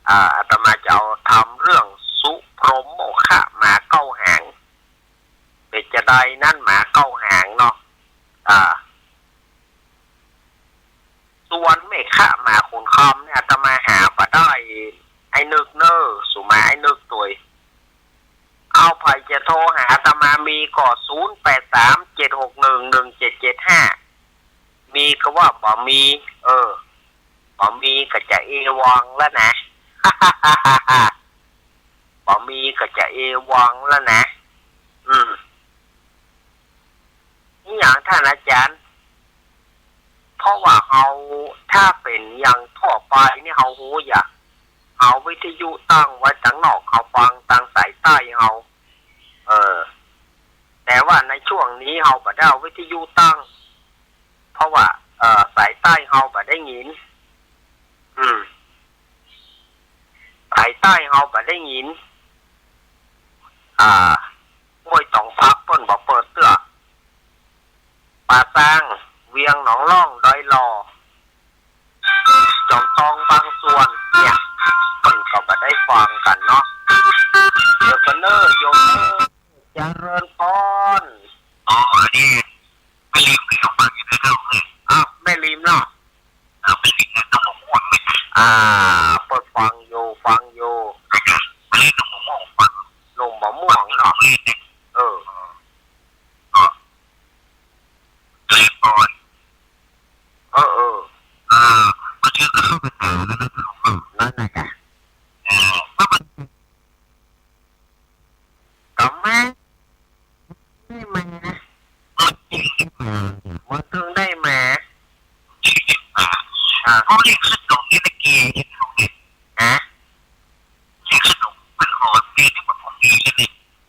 อาตมาจะเอาทำเรื่องสุพรหมโมฆะมาเข้าหางเป็นจะได้นั่นมาเข้าหางเนาะส่วนเมฆะมาคุณคำเนี่ยอาตมาหาปะได้ไอ้นึกเนอสุมาไอ้นึกตัวเอาไปจะโทรหาอาตมามีก่อ0837611775มีก็ว่าบ่มีบ่มีก็จะเอวังแล้วนะบ่มีก็จะเอวังแล้วนะนี่อย่างท่านอาจารย์เพราะว่าเราถ้าเป็นอย่างทั่วไปนี่เราหูอยากเอาวิทยุตั้งไว้ตั้งนอกเขาฟังตั้งสายใต้เราแต่ว่าในช่วงนี้เราบ่ได้เอาวิทยุตั้งเพราะว่าสายใต้เราบ่ได้ยินสายใต้เราบ่ได้ยินห้วยตองพักเปิ้นบ่เปิดเตื้อป่าซางเวียงหนองล่องดอยลอจอมทองบางส่วนเนี่ยเปิ้นก็บ่ได้ฟังกันเนาะเดี๋ยวก็เนอโยมเจริญพรอันนี้ไม่ลืมไปเอาฟังอยู่นะครับไม่ลืมเนาะไม่ลืมนะต้องม่วงเปิดฟังอยู่อันนี้ต้องม่วงฟังลงบ่ม่วงเนาะมันชื่อเข้าไปหาแล้วนะนั่นนะกะก็ไม่มามันถึงได้มาเขาเรียกขนมนี่ตะกี้ที่ตรงนี้เรียกขนมเป็นหอมเรียนนี่มันของดีใช่ไหม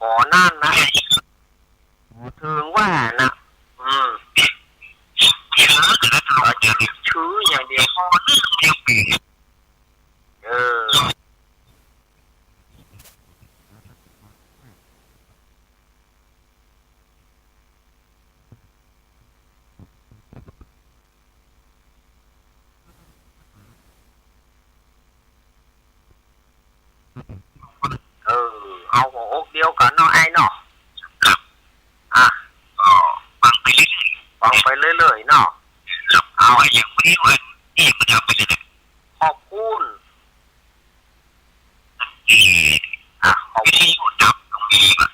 อ๋อนั่นนะถึงว่านะชื่ออย่างเดียวพอเรื่องเดียวปีเอาหัวอกเดียวกันเนาะไอ้เนาะฟังไปเรื่อยๆเนาะเอาอย่างไม่ได้วันนี่มันทำไปเลยขอบคุณขอบที่อยู่ดับตรงนี้ป่ะ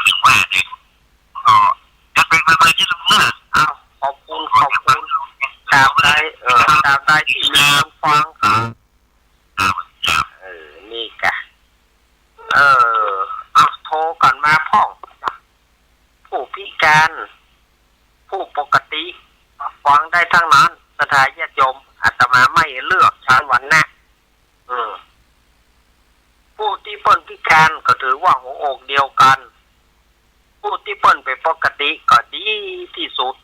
ถึงว่าเนี่ยจะเป็นไปที่ตรงนั้นขอบคุณตามได้ที่มีคนฟังนี่กะโทรกันมาพ่องผู้พิการผู้ปกติฟังได้ทั้งนั้นสถาญาติโยมอาตมาไม่เลือกชั้นวรรณะผู้ที่เปิ้นพิการก็ถือว่าหัวอกเดียวกันผู้ที่เปิ้นเป็นปกติก็ดีที่สุด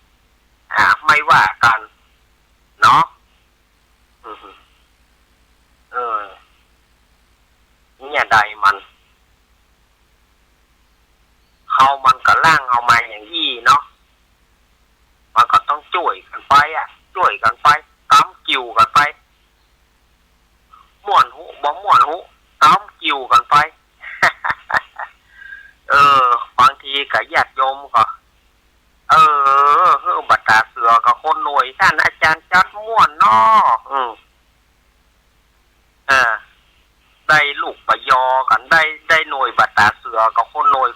ไม่ว่ากันเนาะเนี่ยใดมันก็ล่างเอามาอย่างยี่เนาะมันก็ต้องช่วยกันไปกำกิ่วกันไปม่วนหูบ่ม่วนหูกำกิ่วกันไป บางทีก็ญาติโยมก็บัตรตาเสือกับคนหน่วยท่านอาจารย์จัดม่วนเนาะได้ลูกปะยอกันได้หน่วยบัตรตาเสือกับคนหน่วย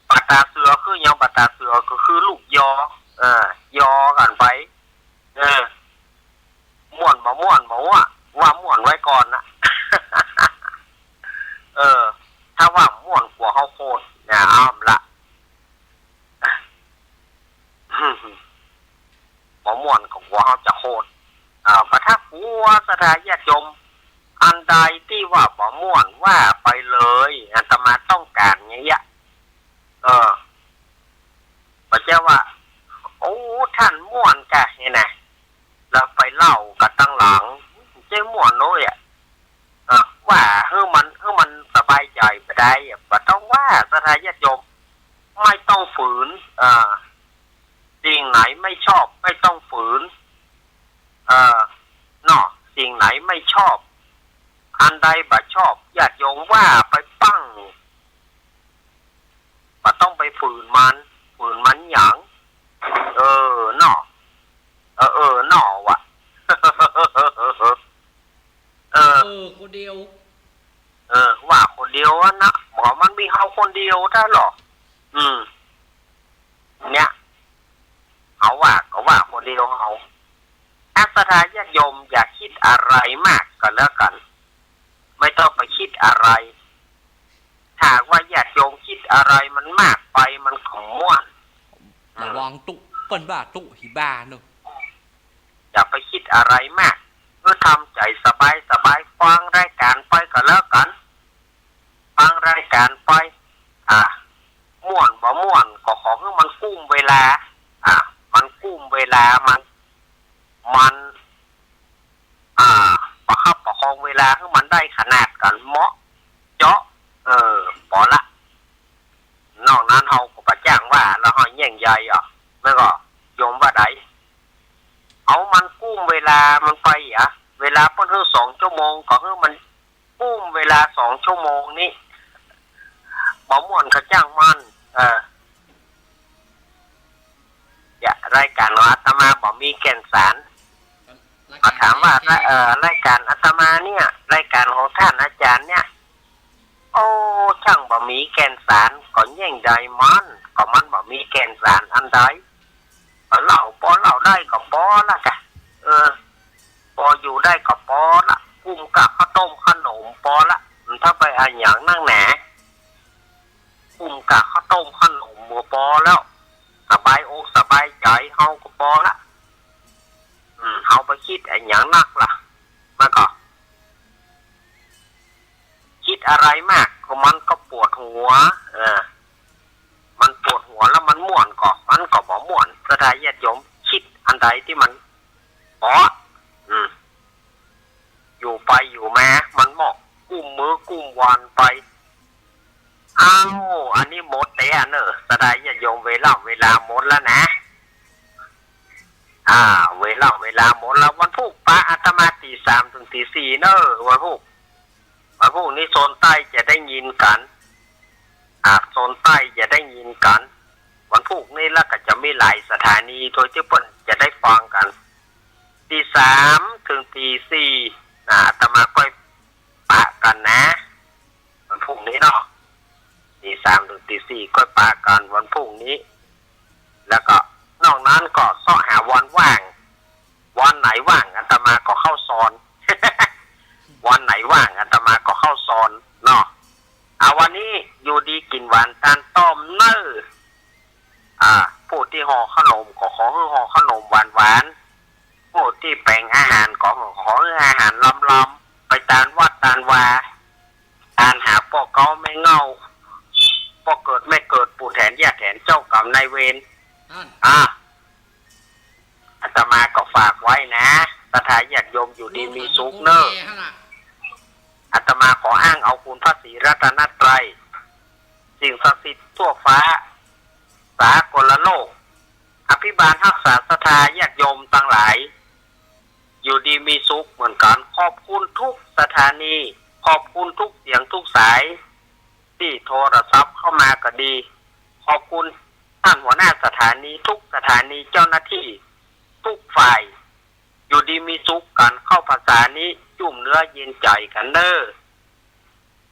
บัตรตาเสือคือยังบัตรตาเสือก็คือลูกยอยอกันไปม่วนบ่ม่วนบ่ว่าม่วนไว้ก่อนนะ ถ้าว่าม่วนกว่าเฮาโคตรเนี่ยอ้อมละ บ่ม่วนก็ว่าเขาจะโคตรประทักหัวสถานญาติโยมอันใดที่ว่าบ่ม่วนว่าไปเลยอาตมาต้องการอย่างเงี้ยบ่เจ้าว่าโอ้ท่านม่วนกะนี่นะแล้วไปเล่ากันตั้งหลังเจ้าม่วนโน้ยว่าให้มันสบายใจไปได้บ่ต้องว่าสถานญาติโยมไม่ต้องฝืนสิ่งไหนไม่ชอบไม่ต้องฝืนสิ่งไหนไม่ชอบอันใดบ่ชอบญาติโยมว่าไปปั้งบ่ต้องไปฝืนมันหยังว่ะคนเดียวว่าคนเดียวนะหมอมันมีเฮาคนเดียวได้หรอเนี่ยเขาว่าก็ว่าคนเดียวเขาสถานญาติโยมอย่าคิดอะไรมากก็แล้วกันไม่ต้องไปคิดอะไรถ้าว่าญาติโยมคิดอะไรมันมากไปมันขมม่วนระวังตุเปิ้นบ้าตุหิบ้าเนอะอย่าไปคิดอะไรมากทำใจสบายฟังรายการไปก็แล้วกันฟังรายการไปม่วนบ่ม่วนก็ขอให้มันกุ้มเวลามันกุ้มเวลามันประคับประคองเวลาให้มันได้ขนาดกันเหมาะเจาะพอละนอกนั้นเฮาก็ประจ้างว่าแล้วเฮาแย่งใหญ่ไม่ก็โยมว่าใดเอามันกุ้มเวลามันไปเวลาเพิ่นให้2 ชั่วโมงก็ให้มันกุ้มเวลา2 ชั่วโมงนี้บ่ม่วนก็จ้างมันรายการของอาตมาบ่มีแก่นสารถามว่ารายการอาตมาเนี่ยรายการของท่านอาจารย์เนี่ยโอ้ช่างบ่มีแก่นสารก็แย่งใดมันก็มันบ่มีแก่นสารอันใดเล่าได้ก็พอละกะพออยู่ได้ก็พอละกุ้มกับข้าวต้มขนมพอละถ้าไปอันอย่างนั่งแหนกุ้มกับข้าวต้มขนมหมูพอแล้วสบายอกสบายใจเฮาก็พอละเฮาไปคิดอันอย่างนักล่ะมันก็คิดอะไรมากก็มันก็ปวดหัวมันปวดหัวแล้วมันม่วนก็มันก็บ่ม่วนสถานญาติโยมคิดอันใดที่มันอยู่ไปอยู่มามันหมอกกุ้มมือกุ้มวันไปอันนี้หมดแล้วเนอะสถานญาติโยมเวลาหมดแล้วนะเวลาหมดแล้ววันพุธป้าอาตมาตี 3 ถึงตี 4เนอะวันพุธนี้โซนใต้จะได้ยินกันโซนใต้จะได้ยินกันวันพุธนี้แล้วก็จะมีหลายสถานีโดยที่เพิ่นจะได้ฟังกันตี 3 ถึงตี 4อาตมาก็ปะกันนะวันพุธนี้เนาะตี 3 ถึงตี 4ก็ปะกันวันพุธนี้แล้วก็นอกนั้นก็เสาะหาวันว่างวันไหนว่างอาตมาก็เข้าซอน วันไหนว่างอาตมาก็เข้าซอนเนาะวันนี้อยู่ดีกินหวานตาลต้มเนอผู้ที่ห่อขนมก็ขอให้ห่อขนมหวานผู้ที่แปลงอาหารก็ขอให้อาหารลำๆไปตานวัดตานวาตานหาพ่อเก่าไม่เงาพ่อเกิดไม่เกิดปู่แทนย่าแทนเจ้ากรรมนายเวรอาตมาก็ฝากไว้นะสถานญาติโยมอยู่ดีมีสุขเนอะอาตมาขออ้างเอาคุณพระศรีรัตนตรัยสิ่งศักดิ์สิทธิ์ทั่วฟ้าสากลโลกอภิบาลรักษาศรัทธาญาติโยมทั้งหลายอยู่ดีมีสุขเหมือนกันขอบคุณทุกสถานีขอบคุณทุกเสียงทุกสายที่โทรศัพท์เข้ามาก็ดีขอบคุณท่านหัวหน้าสถานีทุกสถานีเจ้าหน้าที่ทุกฝ่ายอยู่ดีมีสุขกันเข้าภาษานี้จุ่มเนื้อเย็นใจกันเนอ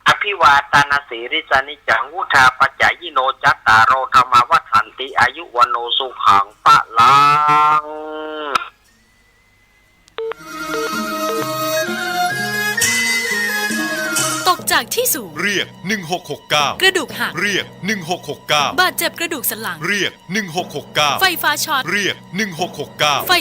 อภิวาทนาสีริสานิจังวุธาปัจจายโนจัตตารโอธรรมวัฏันติอายุวโนสุขังปะลังตกจากที่สูง เรียก1669กระดูกหักเรียก1669บาดเจ็บกระดูกสันหลังเรียก1669ไฟฟ้าช็อตเรียก1669ไฟ